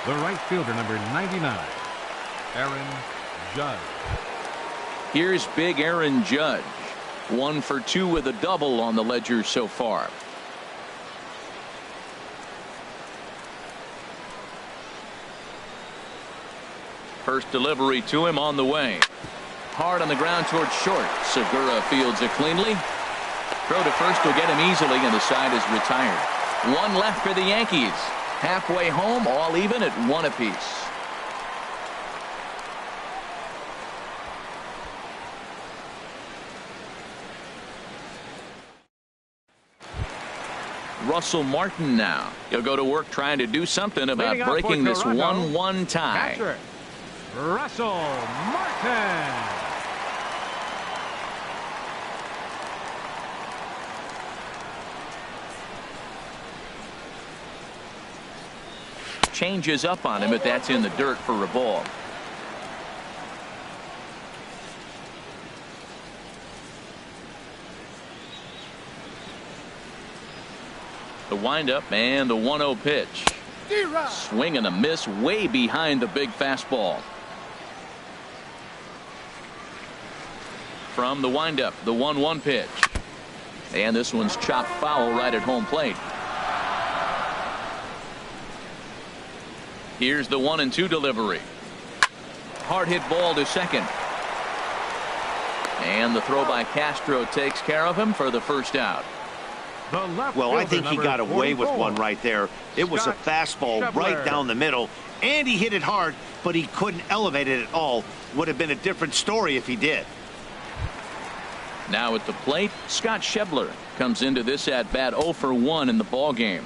The right fielder, number 99, Aaron Judge. Here's big Aaron Judge. 1 for 2 with a double on the ledger so far. First delivery to him on the way. Hard on the ground towards short. Segura fields it cleanly. Throw to first will get him easily, and the side is retired. 1 left for the Yankees. Halfway home, all even at 1 apiece. Russell Martin now. He'll go to work trying to do something about breaking this 1-1 tie. Catcher, Russell Martin. Changes up on him, but that's in the dirt for a ball. The windup and the 1-0 pitch. Swing and a miss way behind the big fastball. From the windup, the 1-1 pitch. And this one's chopped foul right at home plate. Here's the 1-2 delivery. Hard hit ball to second. And the throw by Castro takes care of him for the first out. Well, I think he got away with one right there. It was a fastball right down the middle, and he hit it hard, but he couldn't elevate it at all. Would have been a different story if he did. Now at the plate, Scott Schebler comes into this at bat 0 for 1 in the ball game.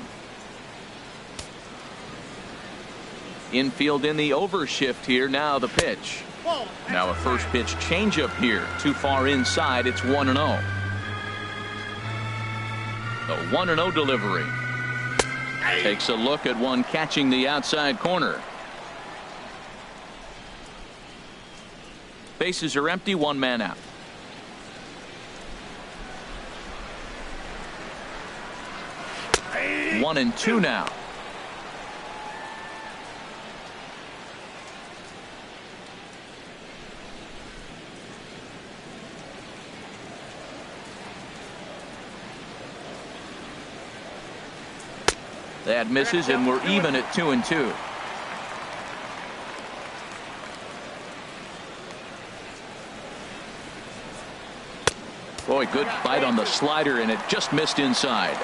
Infield in the overshift here. Now the pitch. Now a first pitch changeup here. Too far inside. It's 1-0. The 1-0 delivery. Takes a look at one catching the outside corner. Bases are empty. 1 man out. One and 2 now. That misses, and we're even at 2-2. Boy, good bite on the slider, and it just missed inside.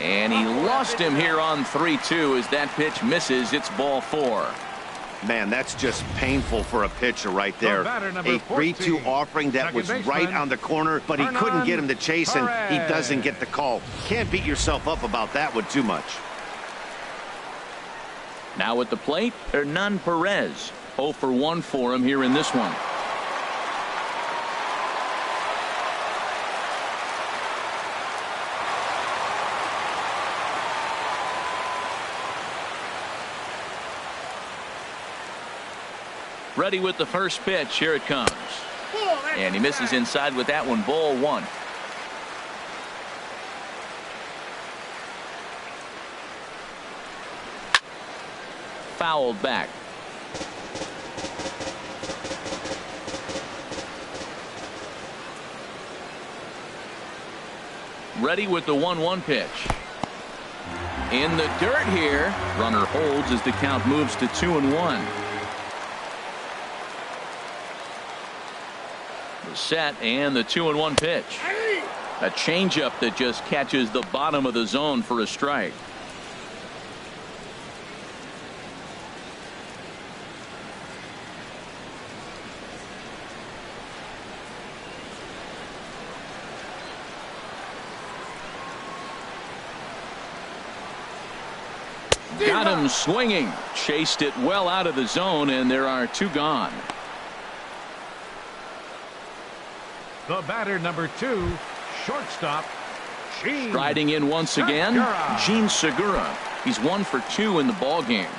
And he lost him here on 3-2 as that pitch misses. It's ball 4. Man, that's just painful for a pitcher right there. A 3-2 offering that was right on the corner, but he couldn't get him to chase, and he doesn't get the call. Can't beat yourself up about that one too much. Now at the plate, Hernan Perez. 0 for 1 for him here in this one. Ready with the first pitch. Here it comes. And he misses inside with that one. Ball 1. Fouled back. Ready with the 1-1 pitch. In the dirt here. Runner holds as the count moves to 2-1. Set and the 2-1 pitch. A changeup that just catches the bottom of the zone for a strike. Got him swinging. Chased it well out of the zone, and there are 2 gone. The batter, number 2, shortstop, Gene. Striding in once again, Gene Segura. He's 1 for 2 in the ball game.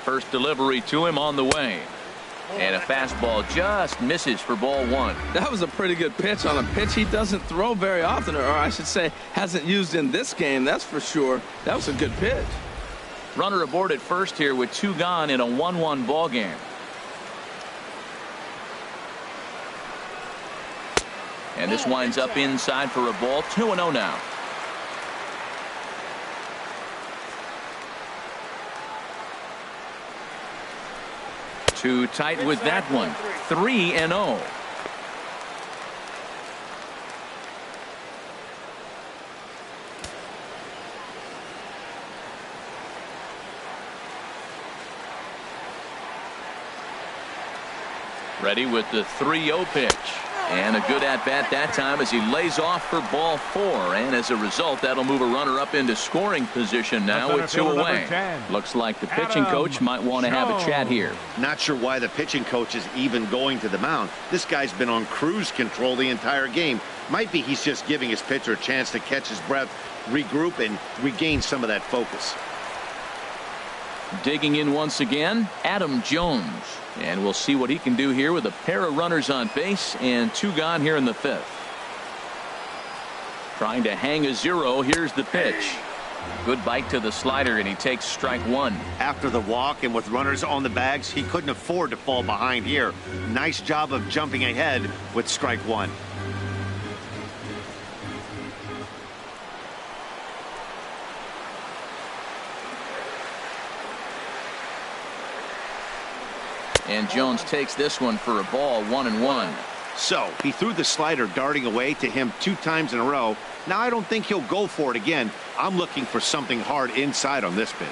First delivery to him on the way. And a fastball just misses for ball 1. That was a pretty good pitch on a pitch he doesn't throw very often, or I should say hasn't used in this game, that's for sure. That was a good pitch. Runner aboard at first here with 2 gone in a 1-1 ball game. And this winds up inside for a ball. 2-0 now. Too tight with that one. 3-0. Ready with the 3-0 pitch. And a good at-bat that time as he lays off for ball 4. And as a result, that'll move a runner up into scoring position now with 2 away. Looks like the pitching coach might want to have a chat here. Not sure why the pitching coach is even going to the mound. This guy's been on cruise control the entire game. Might be he's just giving his pitcher a chance to catch his breath, regroup, and regain some of that focus. Digging in once again, Adam Jones. And we'll see what he can do here with a pair of runners on base and 2 gone here in the 5th. Trying to hang a 0. Here's the pitch. Good bite to the slider, and he takes strike 1. After the walk and with runners on the bags, he couldn't afford to fall behind here. Nice job of jumping ahead with strike 1. And Jones takes this one for a ball. 1-1. So he threw the slider darting away to him 2 times in a row. Now I don't think he'll go for it again. I'm looking for something hard inside on this pitch.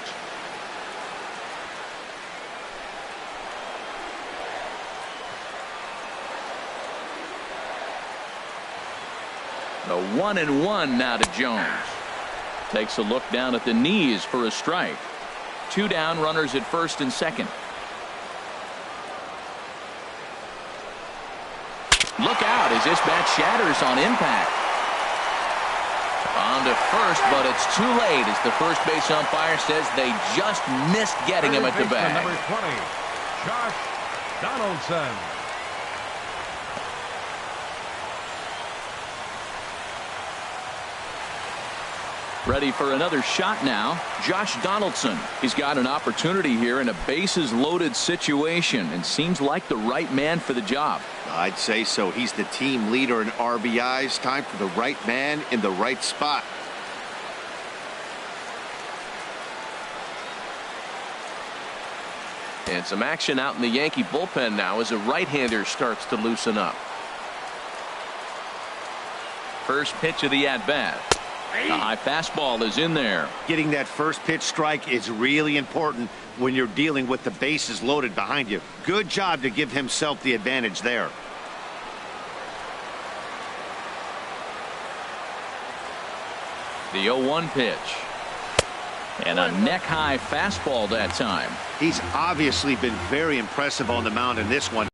The 1-1 now to Jones. Takes a look down at the knees for a strike. 2 down, runners at first and second. Look out as this bat shatters on impact. On to first, but it's too late as the first base umpire says they just missed getting him at the bag. Number 20, Josh Donaldson. Ready for another shot now. Josh Donaldson. He's got an opportunity here in a bases loaded situation and seems like the right man for the job. I'd say so. He's the team leader in RBIs. Time for the right man in the right spot. And some action out in the Yankee bullpen now as a right-hander starts to loosen up. First pitch of the at-bat. The high fastball is in there. Getting that first pitch strike is really important when you're dealing with the bases loaded behind you. Good job to give himself the advantage there. The 0-1 pitch. And a neck-high fastball that time. He's obviously been very impressive on the mound in this one.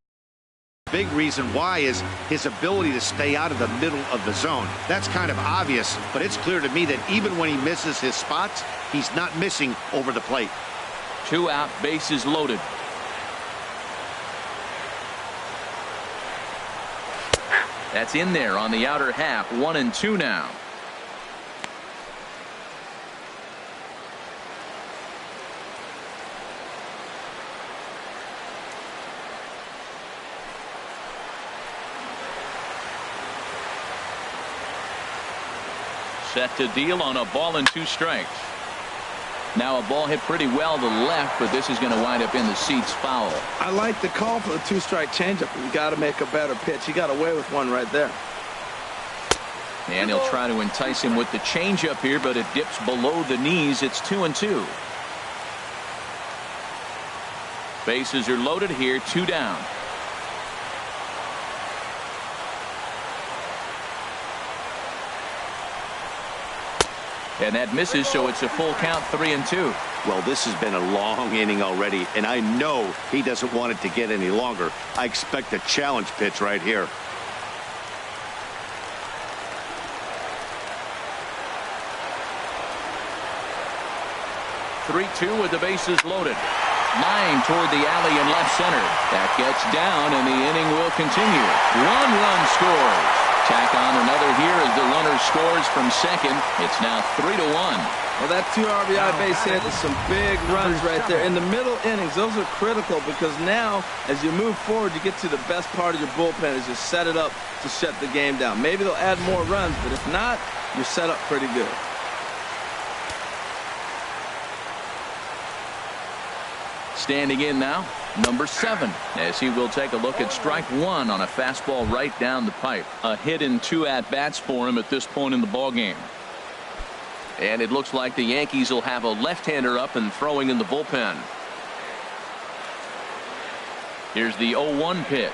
Big reason why is his ability to stay out of the middle of the zone. That's kind of obvious, but it's clear to me that even when he misses his spots, he's not missing over the plate. 2 out, bases loaded. That's in there on the outer half. 1-2 now. Set to deal on a ball and 2 strikes. Now a ball hit pretty well to the left, but this is going to wind up in the seats foul. I like the call for the two-strike changeup. You got to make a better pitch. He got away with one right there. And he'll try to entice him with the changeup here, but it dips below the knees. It's 2-2. Bases are loaded here, 2 down. And that misses, so it's a full count, 3-2. Well, this has been a long inning already, and I know he doesn't want it to get any longer. I expect a challenge pitch right here. 3-2 with the bases loaded. Line toward the alley in left center. That gets down, and the inning will continue. 1 run scores. Tack on another here as the runner scores from second. It's now 3-1. Well, that 2 RBI base hit is some big runs right there. In the middle innings, those are critical because now, as you move forward, you get to the best part of your bullpen as you set it up to shut the game down. Maybe they'll add more runs, but if not, you're set up pretty good. Standing in now, number 7, as he will take a look at strike 1 on a fastball right down the pipe. A hit in 2 at-bats for him at this point in the ballgame. And it looks like the Yankees will have a left-hander up and throwing in the bullpen. Here's the 0-1 pitch.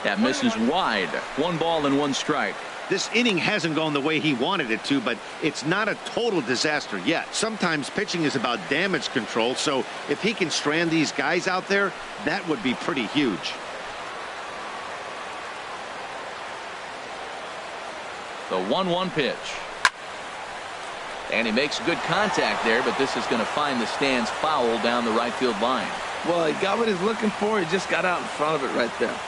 That misses wide. 1 ball and 1 strike. This inning hasn't gone the way he wanted it to, but it's not a total disaster yet. Sometimes pitching is about damage control, so if he can strand these guys out there, that would be pretty huge. The 1-1 pitch. And he makes good contact there, but this is going to find the stands foul down the right field line. Well, he got what he's looking for. He just got out in front of it right there.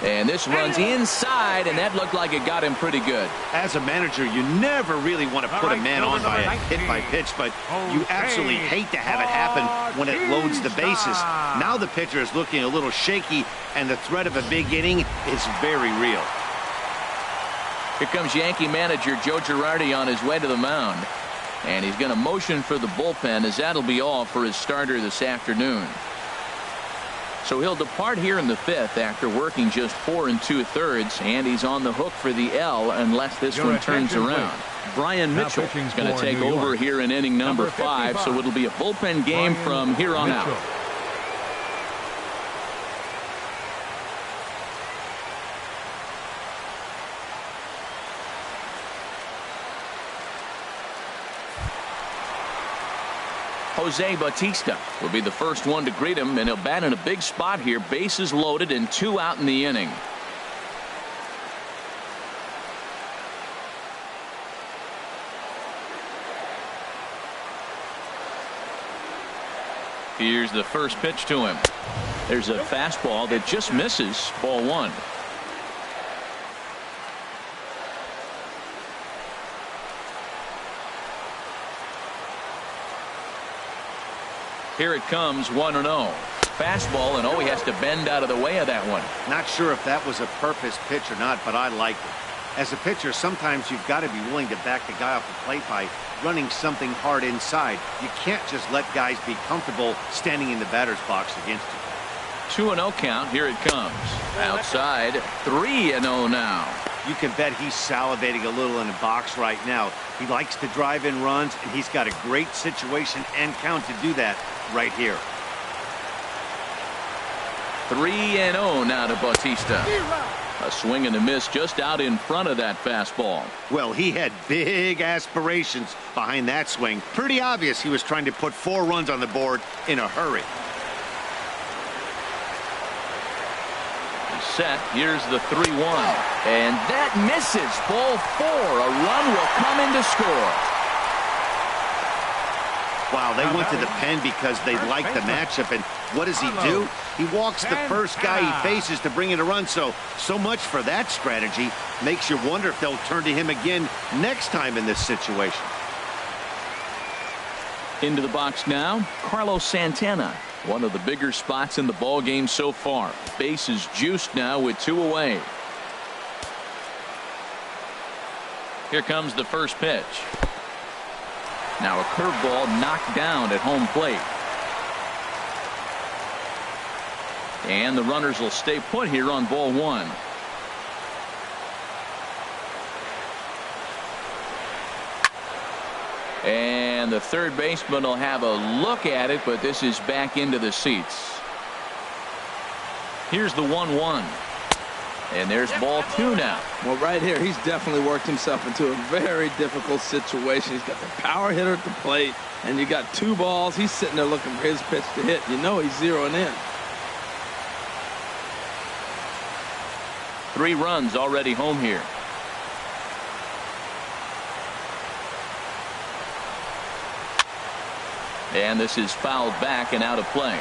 And this runs inside, and that looked like it got him pretty good. As a manager, you never really want to put a man on by a hit by pitch, but you absolutely hate to have it happen when it loads the bases. Now the pitcher is looking a little shaky, and the threat of a big inning is very real. Here comes Yankee manager Joe Girardi on his way to the mound. And he's going to motion for the bullpen, as that'll be all for his starter this afternoon. So he'll depart here in the 5th after working just 4 2/3, and he's on the hook for the L unless this one turns around. Brian Mitchell is going to take over here in inning number 5, so it'll be a bullpen game from here on out. Jose Bautista will be the first one to greet him, and he'll bat in a big spot here. Bases loaded and 2 out in the inning. Here's the first pitch to him. There's a fastball that just misses. Ball 1. Here it comes, 1-0. Fastball, and he has to bend out of the way of that one. Not sure if that was a purpose pitch or not, but I like it. As a pitcher, sometimes you've got to be willing to back the guy off the plate by running something hard inside. You can't just let guys be comfortable standing in the batter's box against you. 2-0 count. Here it comes. Outside, 3-0 now. You can bet he's salivating a little in the box right now. He likes to drive in runs, and he's got a great situation and count to do that right here. 3-0 now to Bautista. A swing and a miss just out in front of that fastball. Well, he had big aspirations behind that swing. Pretty obvious he was trying to put 4 runs on the board in a hurry. Set. Here's the 3-1. And that misses. Ball 4. A run will come in to score. Wow, they went to the pen because they like the matchup. And what does he do? He walks the first guy he faces to bring in a run. So much for that strategy. Makes you wonder if they'll turn to him again next time in this situation. Into the box now, Carlos Santana. One of the bigger spots in the ball game so far. Base is juiced now with 2 away. Here comes the first pitch. Now a curveball knocked down at home plate. And the runners will stay put here on ball one. And the third baseman will have a look at it, but this is back into the seats. Here's the 1-1. And there's ball two now. Well, right here, he's definitely worked himself into a very difficult situation. He's got the power hitter at the plate, and you got two balls. He's sitting there looking for his pitch to hit. You know he's zeroing in. 3 runs already home here. And this is fouled back and out of play.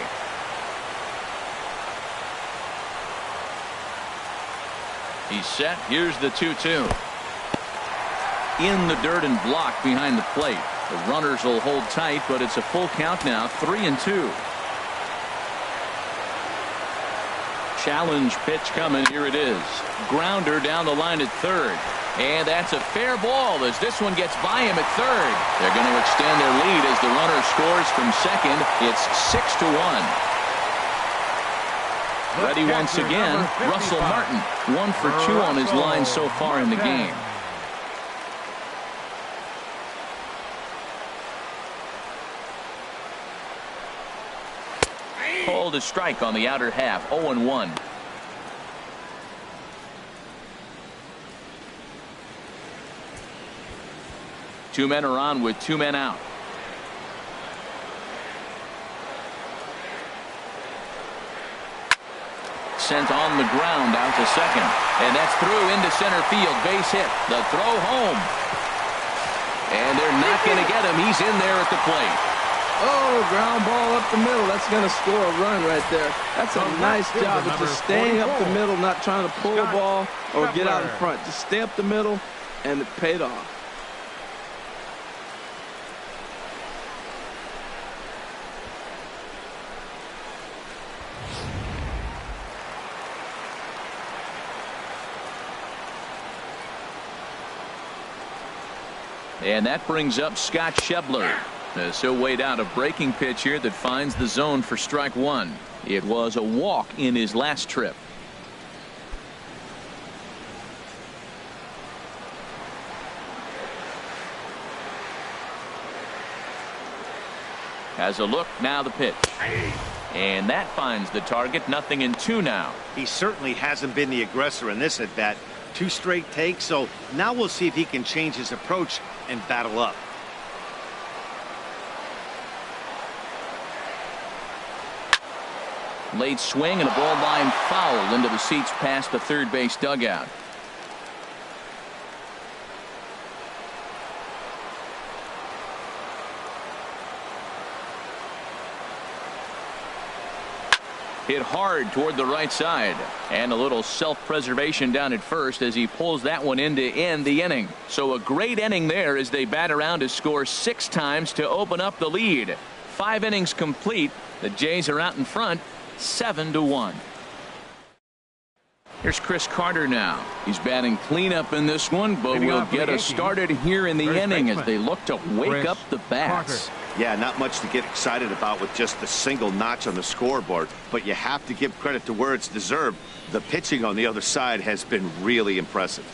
He's set. Here's the 2-2. In the dirt and blocked behind the plate. The runners will hold tight, but it's a full count now, 3-2. Challenge pitch coming. Here it is. Grounder down the line at third. And that's a fair ball as this one gets by him at third. They're going to extend their lead as the runner scores from second. It's 6-1. Ready once again, Russell Martin. 1 for 2 on his line so far in the game. Called a strike on the outer half. 0-1. Two men are on with 2 men out. Sent on the ground out to second. And that's through into center field. Base hit. The throw home. And they're not going to get him. He's in there at the plate. Oh, ground ball up the middle. That's going to score a run right there. That's a nice job of just staying up the middle, not trying to pull a ball or get out in front. Just stay up the middle, and it paid off. And that brings up Scott Schebler. As he'll wait out a breaking pitch here that finds the zone for strike one. It was a walk in his last trip. Has a look, now the pitch. And that finds the target. 0-2 now. He certainly hasn't been the aggressor in this at bat. 2 straight takes, so now we'll see if he can change his approach and battle up. Late swing and a ball line foul into the seats past the third base dugout. Hit hard toward the right side, and a little self-preservation down at first as he pulls that one in to end the inning. So a great inning there as they bat around to score 6 times to open up the lead. 5 innings complete. The Jays are out in front, 7-1. Here's Chris Carter now. He's batting cleanup in this one, but will get us started here in the inning as they look to wake up the bats. Yeah, not much to get excited about with just a single notch on the scoreboard, but you have to give credit to where it's deserved. The pitching on the other side has been really impressive.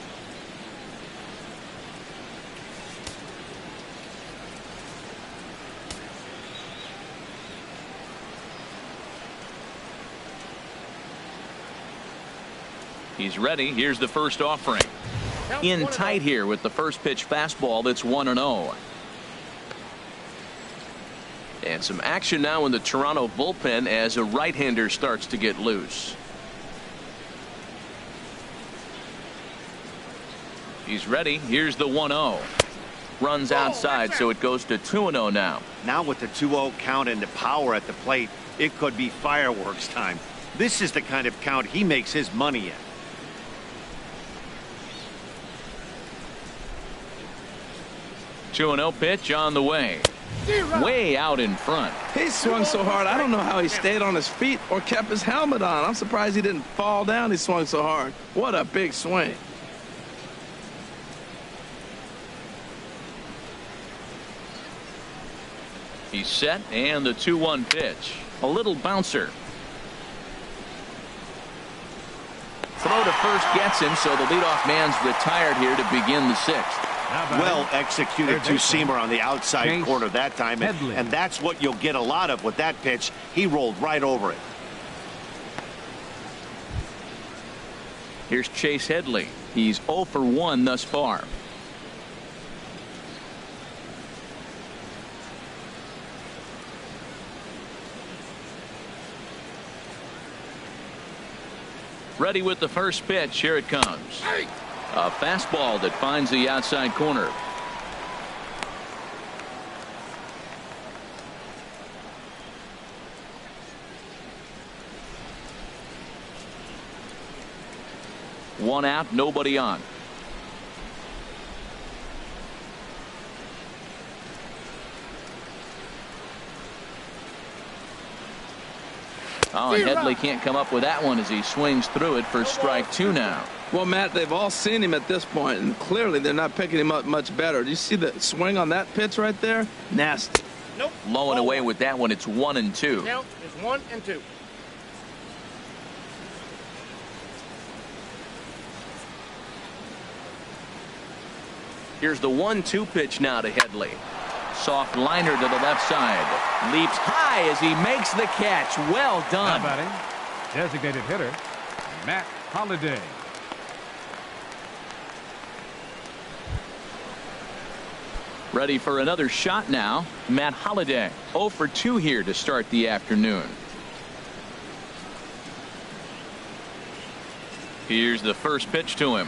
He's ready. Here's the first offering. In tight here with the first pitch fastball that's 1-0. And some action now in the Toronto bullpen as a right-hander starts to get loose. He's ready. Here's the 1-0. Runs outside, so it goes to 2-0 now. Now with the 2-0 count and the power at the plate, it could be fireworks time. This is the kind of count he makes his money in. Two 2-0 pitch on the way. Way out in front. He swung so hard, I don't know how he stayed on his feet or kept his helmet on. I'm surprised he didn't fall down. He swung so hard. What a big swing. He's set, and the 2-1 pitch. A little bouncer. Throw to first gets him, so the leadoff man's retired here to begin the 6th. Well executed two-seamer on the outside corner that time, and that's what you'll get a lot of with that pitch. He rolled right over it. Here's Chase Headley. He's 0 for 1 thus far. Ready with the first pitch. Here it comes. A fastball that finds the outside corner. One out, nobody on. Oh, and Headley can't come up with that one as he swings through it for strike 2 now. Well, Matt, they've all seen him at this point, and clearly they're not picking him up much better. Do you see the swing on that pitch right there? Nasty. Nope. Low and away with that one. It's 1-2. Now it's 1-2. Here's the 1-2 pitch now to Headley. Soft liner to the left side. Leaps high as he makes the catch. Well done. Now batting, designated hitter, Matt Holliday. Ready for another shot now. Matt Holliday. 0 for 2 here to start the afternoon. Here's the first pitch to him.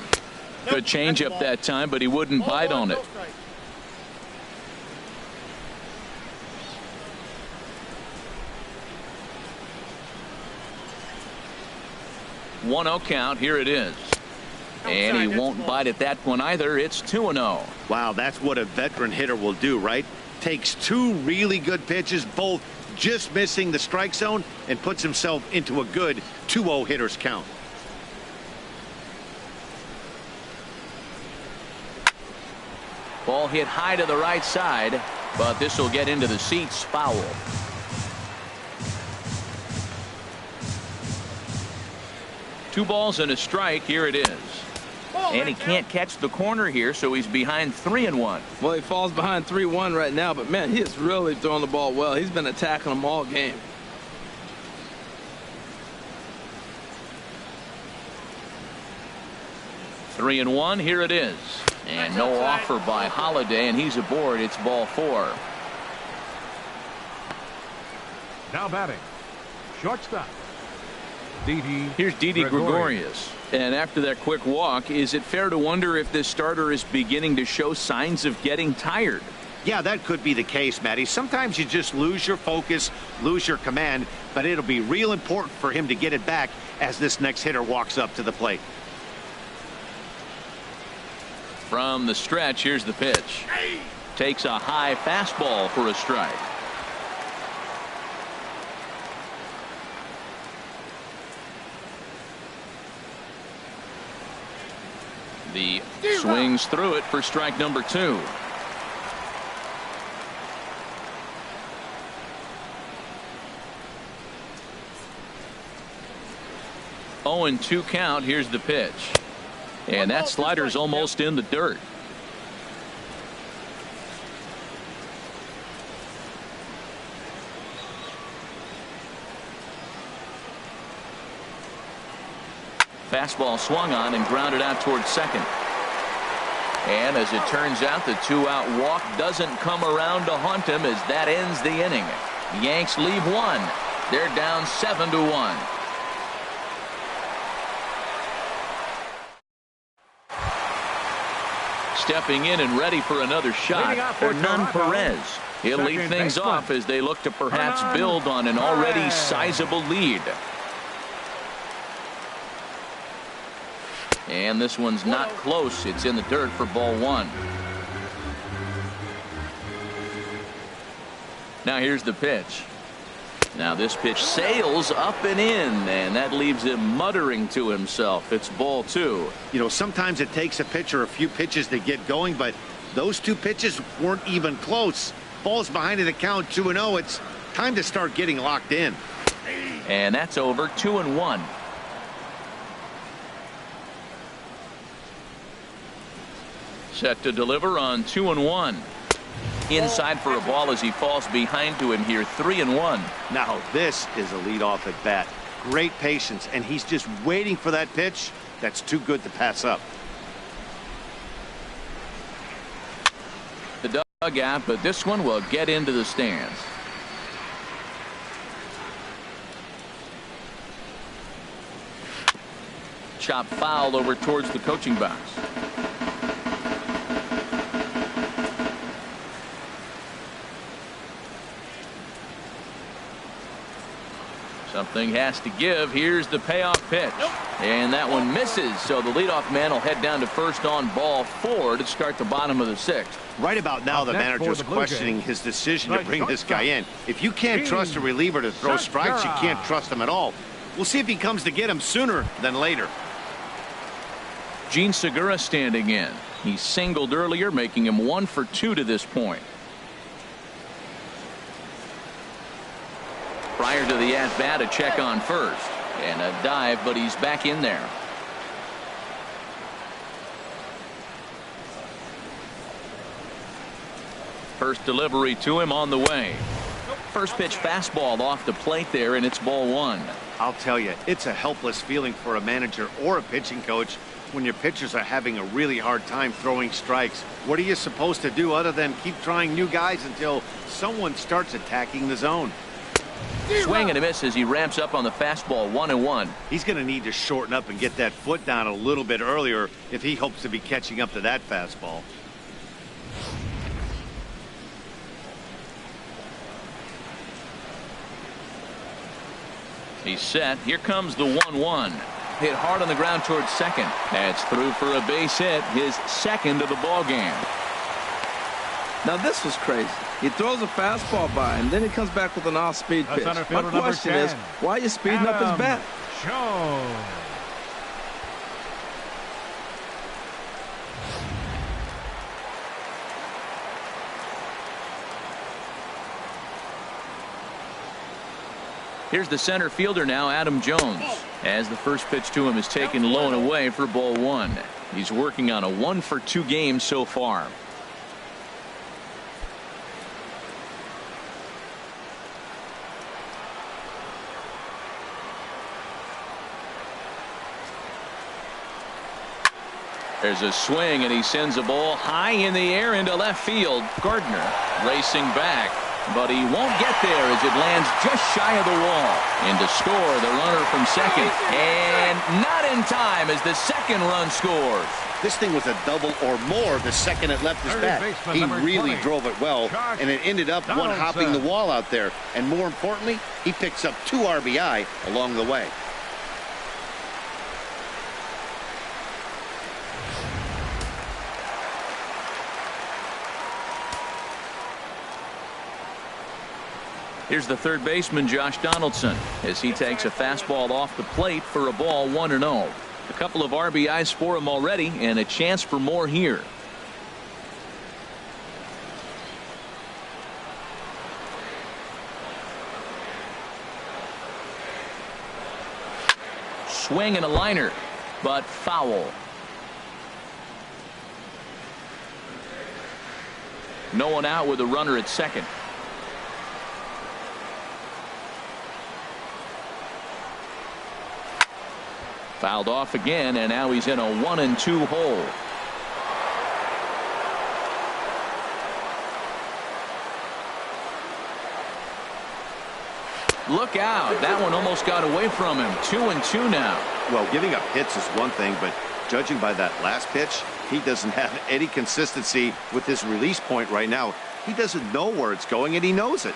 Good changeup that time, but he wouldn't bite on it. 1-0 count. Here it is. And he won't bite at that one either. It's 2-0. Wow, that's what a veteran hitter will do, right? Takes 2 really good pitches, both just missing the strike zone, and puts himself into a good 2-0 hitter's count. Ball hit high to the right side, but this will get into the seats. Foul. Two balls and a strike. Here it is. And he can't catch the corner here, so he's behind 3-1. Well, he falls behind 3-1 right now, but man, he is really throwing the ball well. He's been attacking them all game. Three and one. Here it is. And no offer by Holliday, and he's aboard. It's ball 4. Now batting, shortstop, Didi. Here's Didi Gregorius. And after that quick walk, is it fair to wonder if this starter is beginning to show signs of getting tired? Yeah, that could be the case, Matty. Sometimes you just lose your focus, lose your command, but it'll be real important for him to get it back as this next hitter walks up to the plate. From the stretch, here's the pitch. Takes a high fastball for a strike. The swings through it for strike number 2. Oh, and 2 count. Here's the pitch. And that slider's almost in the dirt. Fastball swung on and grounded out towards second. And as it turns out, the 2-out walk doesn't come around to haunt him as that ends the inning. The Yanks leave 1. They're down 7-1. Stepping in and ready for another shot, Hernan Perez. He'll lead things off as they look to perhaps build on an already sizable lead. And this one's not close. It's in the dirt for ball 1. Now here's the pitch. Now this pitch sails up and in, and that leaves him muttering to himself. It's ball 2. You know, sometimes it takes a pitcher a few pitches to get going, but those 2 pitches weren't even close. falls behind in the count 2-0, it's time to start getting locked in. And that's over. 2-1. Set to deliver on 2-1. Inside for a ball as he falls behind to him here. 3-1. Now this is a leadoff at bat. Great patience, and he's just waiting for that pitch. That's too good to pass up. The dugout, but this one will get into the stands. Chop foul over towards the coaching box. Something has to give. Here's the payoff pitch. And that one misses. So the leadoff man will head down to first on ball 4 to start the bottom of the 6th. Right about now, the manager's questioning his decision to bring this guy in. If you can't trust a reliever to throw strikes, you can't trust him at all. We'll see if he comes to get him sooner than later. Gene Segura standing in. He singled earlier, making him 1 for 2 to this point. Prior to the at-bat, a check on first. And a dive, but he's back in there. First delivery to him on the way. First pitch fastball off the plate there, and it's ball 1. I'll tell you, it's a helpless feeling for a manager or a pitching coach when your pitchers are having a really hard time throwing strikes. What are you supposed to do other than keep trying new guys until someone starts attacking the zone? Swing and a miss as he ramps up on the fastball. 1-1. He's going to need to shorten up and get that foot down a little bit earlier if he hopes to be catching up to that fastball. He's set. Here comes the 1-1. Hit hard on the ground towards second. That's through for a base hit, his second of the ball game. Now this was crazy. He throws a fastball by him, then he comes back with an off-speed pitch. My question is, why are you speeding up his bat? Here's the center fielder now, Adam Jones, as the first pitch to him is taken low and away for ball 1. He's working on a 1 for 2 game so far. There's a swing, and he sends a ball high in the air into left field. Gardner racing back, but he won't get there as it lands just shy of the wall. And to score, the runner from second. And not in time as the second run scores. This thing was a double or more the second it left his bat. He really drove it well, and it ended up one-hopping the wall out there. And more importantly, he picks up 2 RBI along the way. Here's the third baseman, Josh Donaldson, as he takes a fastball off the plate for a ball 1-0. A couple of RBIs for him already, and a chance for more here. Swing and a liner, but foul. No one out with a runner at second. Fouled off again, and now he's in a 1-2 hole. Look out. That one almost got away from him. 2-2 now. Well, giving up hits is one thing, but judging by that last pitch, he doesn't have any consistency with his release point right now. He doesn't know where it's going, and he knows it.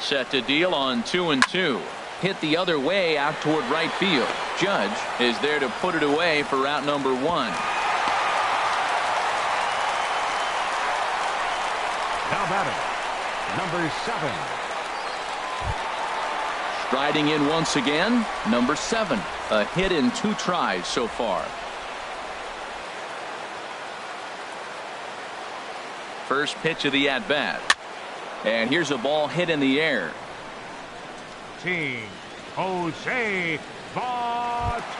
Set to deal on 2-2. Hit the other way out toward right field. Judge is there to put it away for out number 1. Now batting, number 7. Striding in once again, number 7. A hit in 2 tries so far. First pitch of the at-bat. And here's a ball hit in the air. Team Jose Bautista.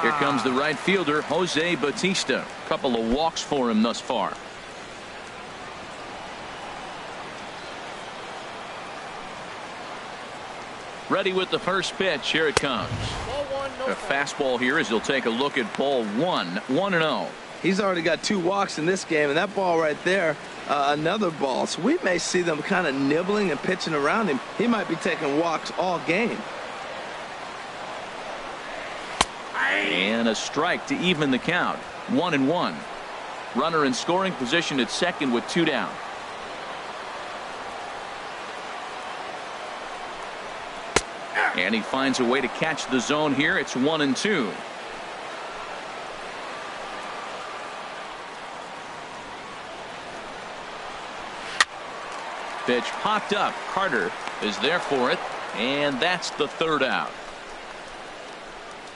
Here comes the right fielder, Jose Bautista. Couple of walks for him thus far. Ready with the first pitch. Here it comes. A fastball here as he'll take a look at ball one. 1-0. He's already got 2 walks in this game, and that ball right there, another ball. So we may see them kind of nibbling and pitching around him. He might be taking walks all game. And a strike to even the count. 1-1. Runner in scoring position at second with 2 down. And he finds a way to catch the zone here. It's 1-2. Pitch popped up. Carter is there for it, and that's the 3rd out.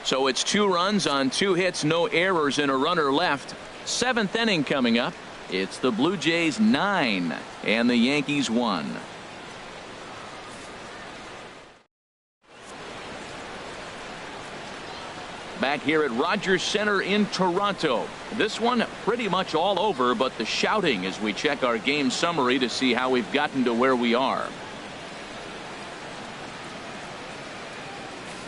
So it's 2 runs on 2 hits, no errors, and a runner left. 7th inning coming up. It's the Blue Jays 9 and the Yankees 1. Back here at Rogers Center in Toronto. This one pretty much all over, but the shouting as we check our game summary to see how we've gotten to where we are.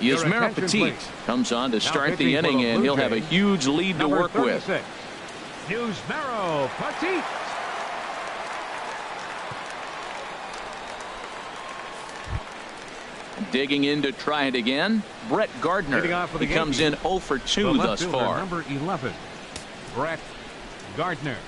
Yasmera Petit comes on to start the inning, and he'll have a huge lead to work with. Yasmera Petit. Digging in to try it again, Brett Gardner. He comes in 0 for 2 thus far. Number 11, Brett Gardner.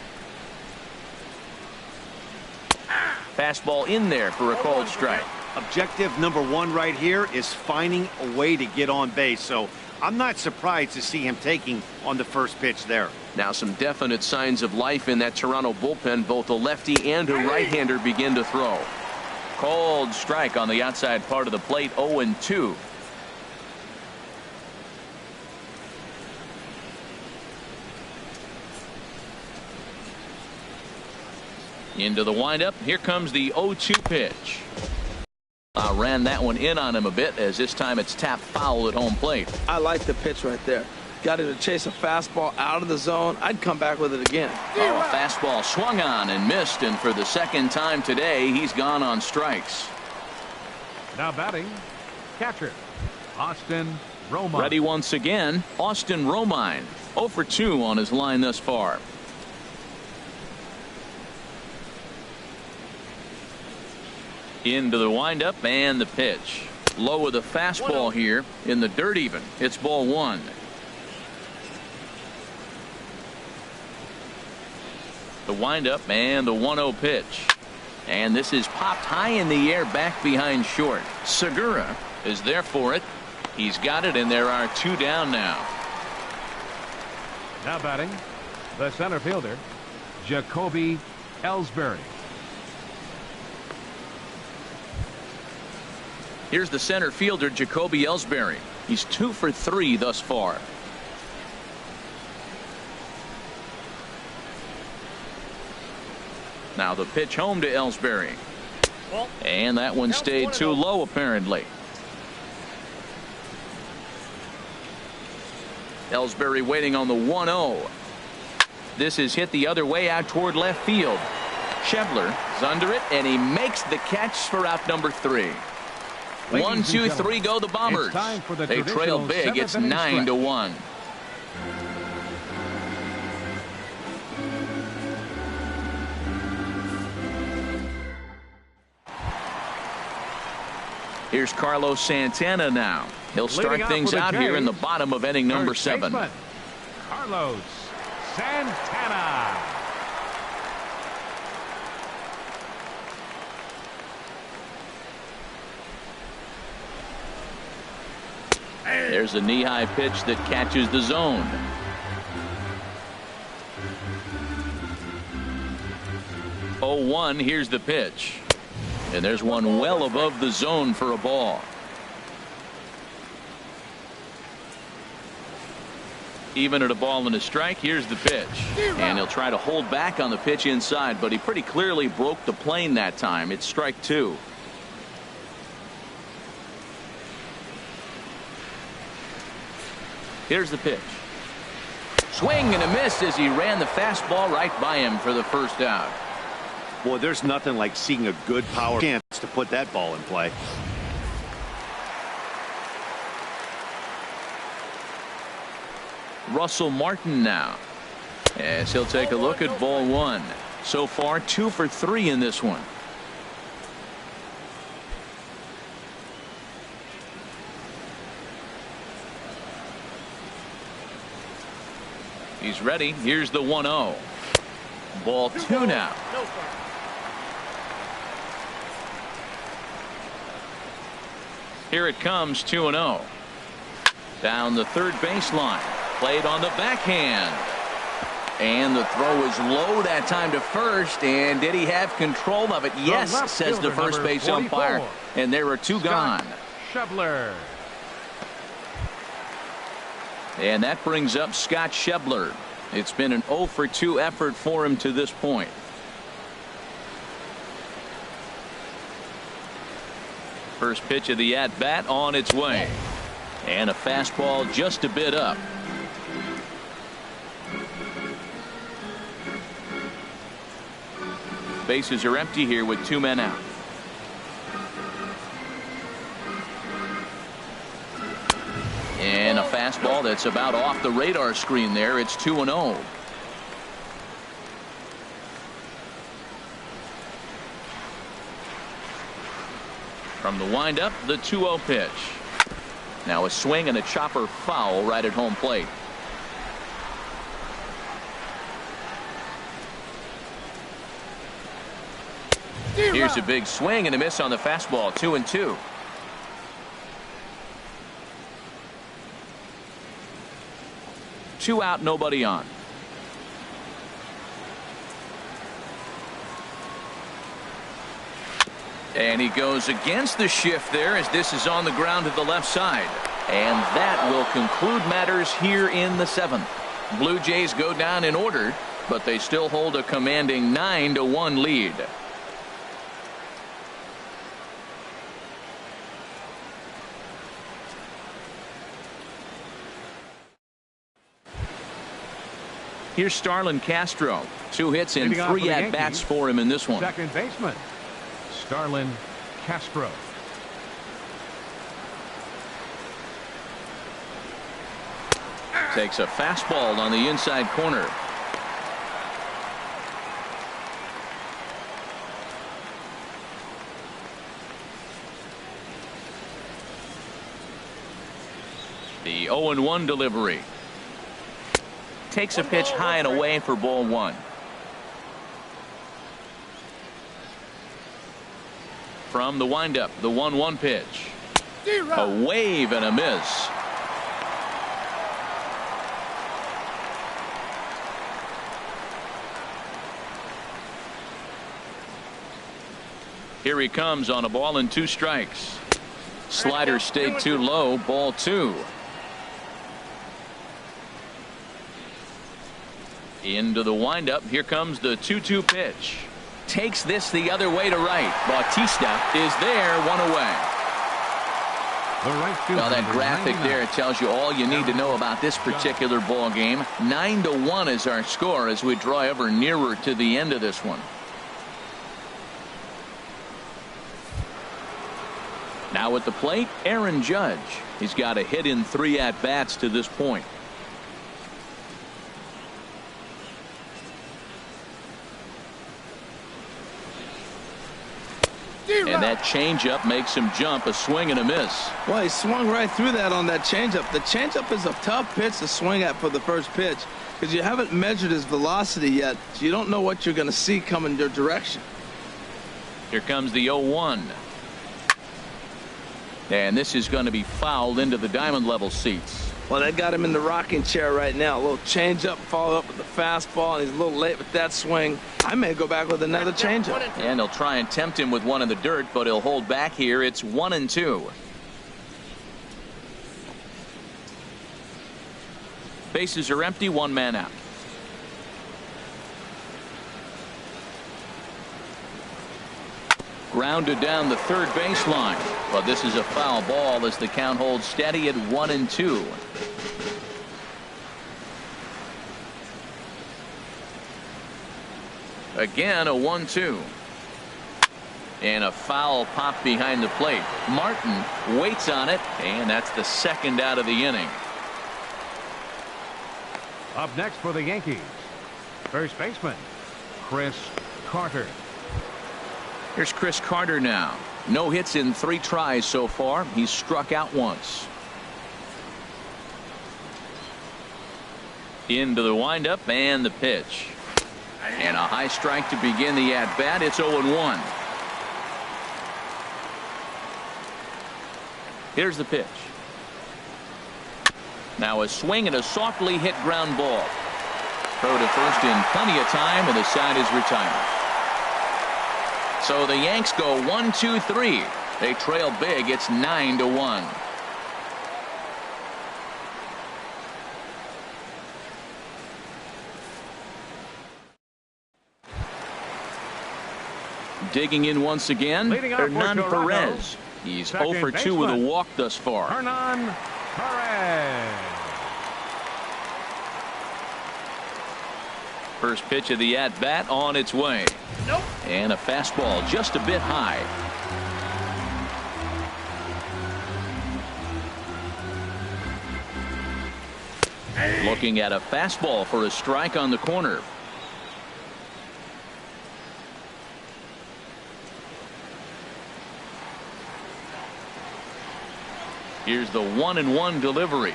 Fastball in there for a called strike. Objective number 1 right here is finding a way to get on base. So I'm not surprised to see him taking on the first pitch there. Now some definite signs of life in that Toronto bullpen. Both a lefty and a right-hander begin to throw. Called strike on the outside part of the plate. 0-2. Into the windup. Here comes the 0-2 pitch. Ran that one in on him a bit, as this time it's tapped foul at home plate. I like the pitch right there. Got him to chase a fastball out of the zone. I'd come back with it again. Oh, a fastball swung on and missed, and for the 2nd time today, he's gone on strikes. Now batting, catcher, Austin Romine. Ready once again, Austin Romine. 0 for 2 on his line thus far. Into the windup and the pitch. Low with a fastball here in the dirt even. It's ball 1. The windup and the 1-0 pitch. And this is popped high in the air back behind short. Segura is there for it. He's got it, and there are 2 down now. Now batting, the center fielder, Jacoby Ellsbury. Here's the center fielder, Jacoby Ellsbury. He's 2 for 3 thus far. Now the pitch home to Ellsbury. And that one stayed too low, apparently. Ellsbury waiting on the 1-0. This is hit the other way out toward left field. Schebler is under it, and he makes the catch for out number 3. 1, 2, 3 go the Bombers. They trail big. It's 9-1. Here's Carlos Santana now. He'll start things out here in the bottom of inning number 7. Carlos Santana. There's a knee-high pitch that catches the zone. Oh, 1. Here's the pitch. And there's one well above the zone for a ball. Even at a ball and a strike, here's the pitch. And he'll try to hold back on the pitch inside, but he pretty clearly broke the plane that time. It's strike 2. Here's the pitch. Swing and a miss as he ran the fastball right by him for the first out. Boy, there's nothing like seeing a good power chance to put that ball in play. Russell Martin now, as he'll take a look at ball 1. So far 2 for 3 in this one. He's ready. Here's the 1-0. Ball 2 now. Here it comes, 2-0. Down the third baseline. Played on the backhand. And the throw is low that time to first. And did he have control of it? Yes, says the first base umpire. And there are 2 gone. Schebler. And that brings up Scott Schebler. It's been an 0 for 2 effort for him to this point. First pitch of the at-bat on its way. And a fastball just a bit up. Bases are empty here with 2 men out. And a fastball that's about off the radar screen there. It's 2-0. From the windup, the 2-0 pitch. Now a swing and a chopper foul right at home plate. Here's a big swing and a miss on the fastball. 2-2. Two out, nobody on. And he goes against the shift there as this is on the ground to the left side. And that will conclude matters here in the 7th. Blue Jays go down in order, but they still hold a commanding 9-1 lead. Here's Starlin Castro. 2 hits and 3 at-bats for him in this one. Second baseman, Starlin Castro. Takes a fastball on the inside corner. The 0-1 delivery. Takes a pitch high and away for ball 1. From the windup, the 1-1 pitch. A wave and a miss. Here he comes on a ball and 2 strikes. Slider stayed too low. Ball 2. Into the windup. Here comes the 2-2 pitch. Takes this the other way to right. Bautista is there, 1 away. Well, that graphic there tells you all you need to know about this particular ball game. 9-1 is our score as we draw ever nearer to the end of this one. Now at the plate, Aaron Judge. He's got a hit in 3 at-bats to this point. And that changeup makes him jump. A swing and a miss. Well, he swung right through that on that changeup. The changeup is a tough pitch to swing at for the first pitch because you haven't measured his velocity yet, so you don't know what you're going to see coming your direction. Here comes the 0-1. And this is going to be fouled into the diamond level seats. Well, that got him in the rocking chair right now. A little changeup, followed up with the fastball, and he's a little late with that swing. I may go back with another changeup. And they'll try and tempt him with one in the dirt, but he'll hold back here. It's 1-2. Bases are empty, one man out. Grounded down the third baseline. Well, this is a foul ball as the count holds steady at 1-2. Again, a 1-2. And a foul pop behind the plate. Martin waits on it, and that's the second out of the inning. Up next for the Yankees, first baseman, Chris Carter. Here's Chris Carter now. No hits in 3 tries so far. He's struck out once. Into the windup and the pitch. And a high strike to begin the at-bat. It's 0-1. Here's the pitch. Now a swing and a softly hit ground ball. Throw to first in plenty of time, and the side is retired. So the Yanks go 1-2-3. They trail big. It's 9-1. Digging in once again, Hernan Perez. He's 0 for 2 with a walk thus far. Hernan Perez. First pitch of the at-bat on its way. Nope. And a fastball just a bit high. Looking at a fastball for a strike on the corner. Here's the 1-1 delivery.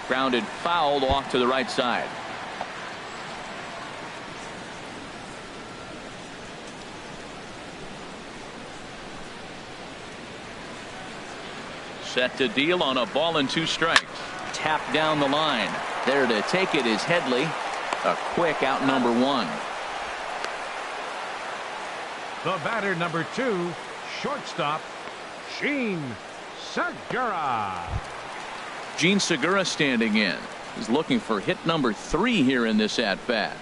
Grounded fouled off to the right side. Set to deal on a ball and 2 strikes. Tapped down the line. There to take it is Headley. A quick out number 1. The batter number 2, shortstop, Gene Segura. Gene Segura standing in. He's looking for hit number 3 here in this at-bat.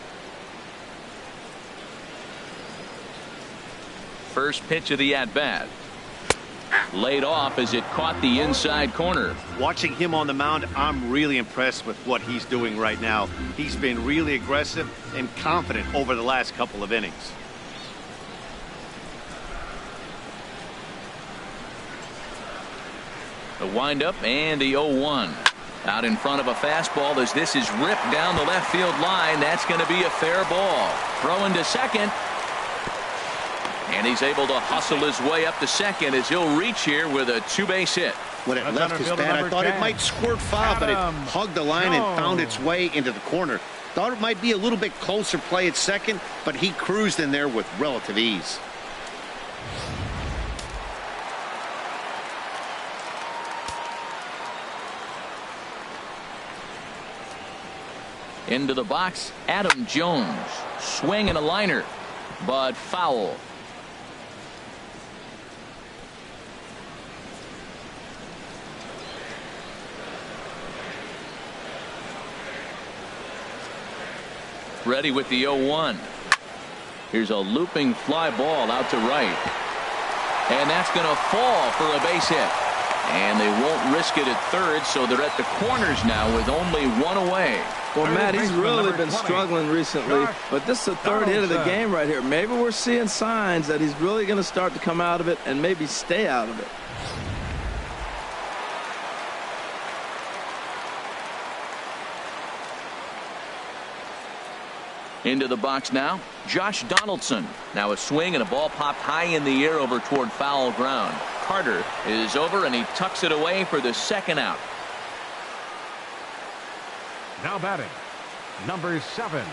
First pitch of the at-bat. Laid off as it caught the inside corner. Watching him on the mound, I'm really impressed with what he's doing right now. He's been really aggressive and confident over the last couple of innings. The windup and the 0-1. Out in front of a fastball as this is ripped down the left field line. That's going to be a fair ball. Throwing to second. And he's able to hustle his way up to second as he'll reach here with a 2-base hit. When it left his bat, I thought it might squirt foul, but it hugged the line and found its way into the corner. Thought it might be a little bit closer play at second, but he cruised in there with relative ease. Into the box, Adam Jones. Swing and a liner, but foul. Ready with the 0-1. Here's a looping fly ball out to right. And that's going to fall for a base hit. And they won't risk it at third, so they're at the corners now with only 1 away. Well, Matt, he's really been struggling recently, but this is the 3rd hit of the game right here. Maybe we're seeing signs that he's really going to start to come out of it and maybe stay out of it. Into the box now, Josh Donaldson. Now a swing and a ball popped high in the air over toward foul ground. Carter is over and he tucks it away for the second out. Now batting, number 7.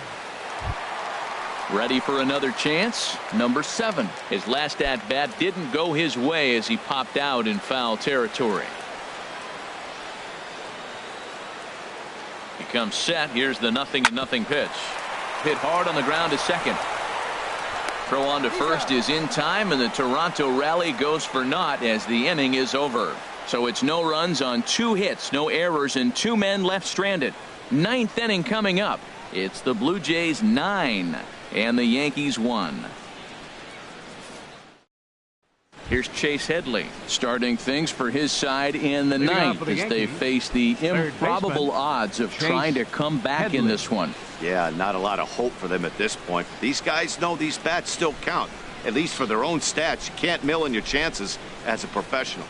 Ready for another chance. Number 7. His last at-bat didn't go his way as he popped out in foul territory. He comes set. Here's the 0-0 pitch. Hit hard on the ground to second. Throw on to first is in time, and the Toronto rally goes for naught as the inning is over. So it's no runs on 2 hits, no errors, and 2 men left stranded. 9th inning coming up. It's the Blue Jays 9 and the Yankees 1. Here's Chase Headley starting things for his side in the 9th as they face the improbable odds of trying to come back in this one. Yeah, not a lot of hope for them at this point. These guys know these bats still count, at least for their own stats. You can't mill in your chances as a professional.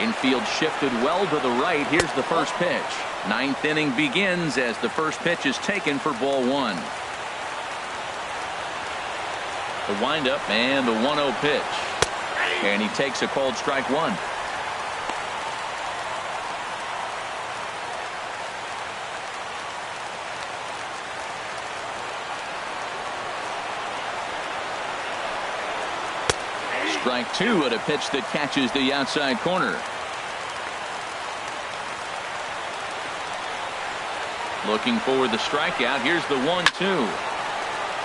Infield shifted well to the right. Here's the first pitch. 9th inning begins as the first pitch is taken for ball 1. The windup and the 1-0 pitch. And he takes a called strike 1. Strike 2 at a pitch that catches the outside corner. Looking for the strikeout. Here's the 1-2.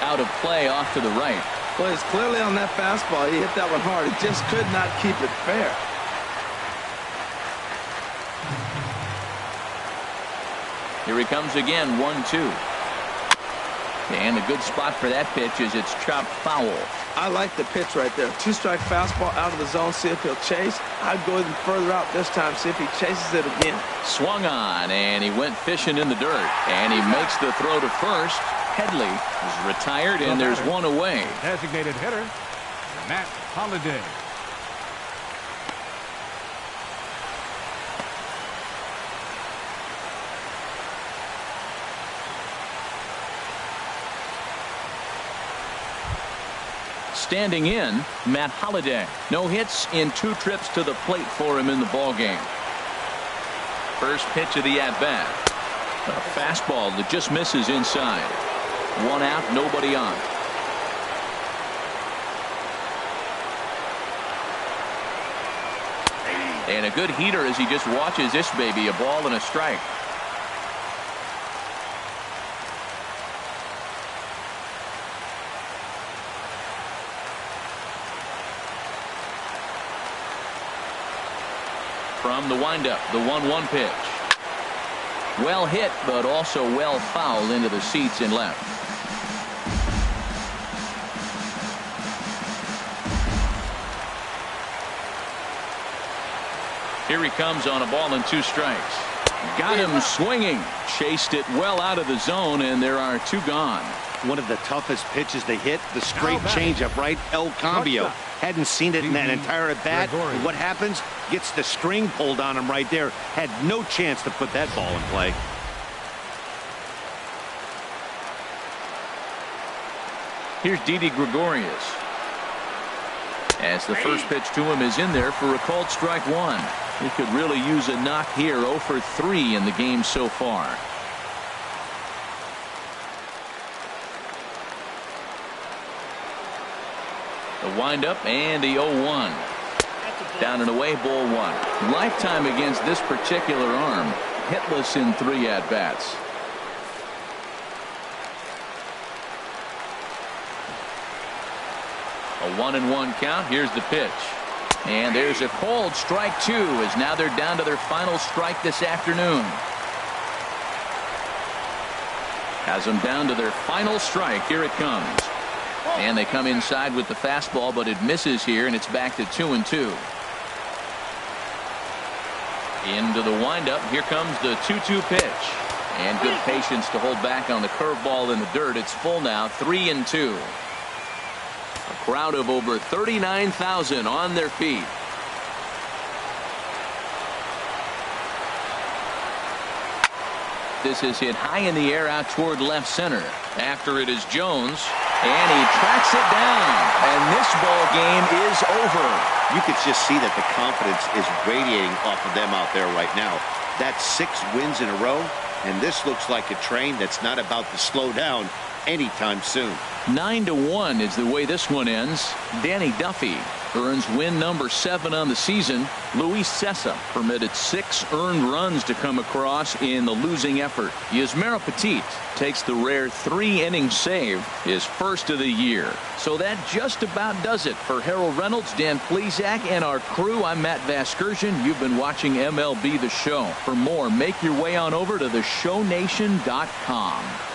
Out of play off to the right. Well, he's clearly on that fastball. He hit that one hard. He just could not keep it fair. Here he comes again. 1-2. And a good spot for that pitch as it's chopped foul. I like the pitch right there. 2-strike fastball out of the zone. See if he'll chase. I'd go even further out this time. See if he chases it again. Swung on, and he went fishing in the dirt. And he makes the throw to first. Headley is retired, and there's one away. Designated hitter, Matt Holliday. Standing in, Matt Holliday. No hits in 2 trips to the plate for him in the ballgame. First pitch of the at-bat. A fastball that just misses inside. 1 out, nobody on. And a good heater as he just watches this baby. A ball and a strike. From the windup, the 1-1 pitch. Well hit, but also well fouled into the seats in left. Here he comes on a ball and 2 strikes. Got him swinging. Chased it well out of the zone, and there are 2 gone. One of the toughest pitches they hit, the straight changeup, right? El Cambio. Hadn't seen it in that entire at bat. And what happens? Gets the string pulled on him right there. Had no chance to put that ball in play. Here's Didi Gregorius. As the first pitch to him is in there for a called strike 1. He could really use a knock here. 0 for 3 in the game so far. The windup and the 0-1. Down and away, ball 1. Lifetime against this particular arm. Hitless in 3 at-bats. A 1-1 count. Here's the pitch. And there's a called strike 2 as now they're down to their final strike this afternoon. Has them down to their final strike. Here it comes. And they come inside with the fastball, but it misses here, and it's back to 2-2. Into the windup. Here comes the 2-2 pitch. And good patience to hold back on the curveball in the dirt. It's full now, 3-2. A crowd of over 39,000 on their feet. This is hit high in the air out toward left center. After it is Jones, and he tracks it down. And this ball game is over. You could just see that the confidence is radiating off of them out there right now. That's 6 wins in a row, and this looks like a train that's not about to slow down anytime soon. 9-1 is the way this one ends. Danny Duffy earns win number 7 on the season. Luis Cessa permitted 6 earned runs to come across in the losing effort. Yusmeiro Petit takes the rare 3-inning save, his first of the year. So that just about does it for Harold Reynolds, Dan Plesac, and our crew. I'm Matt Vasgersian. You've been watching MLB The Show. For more, make your way on over to theshownation.com.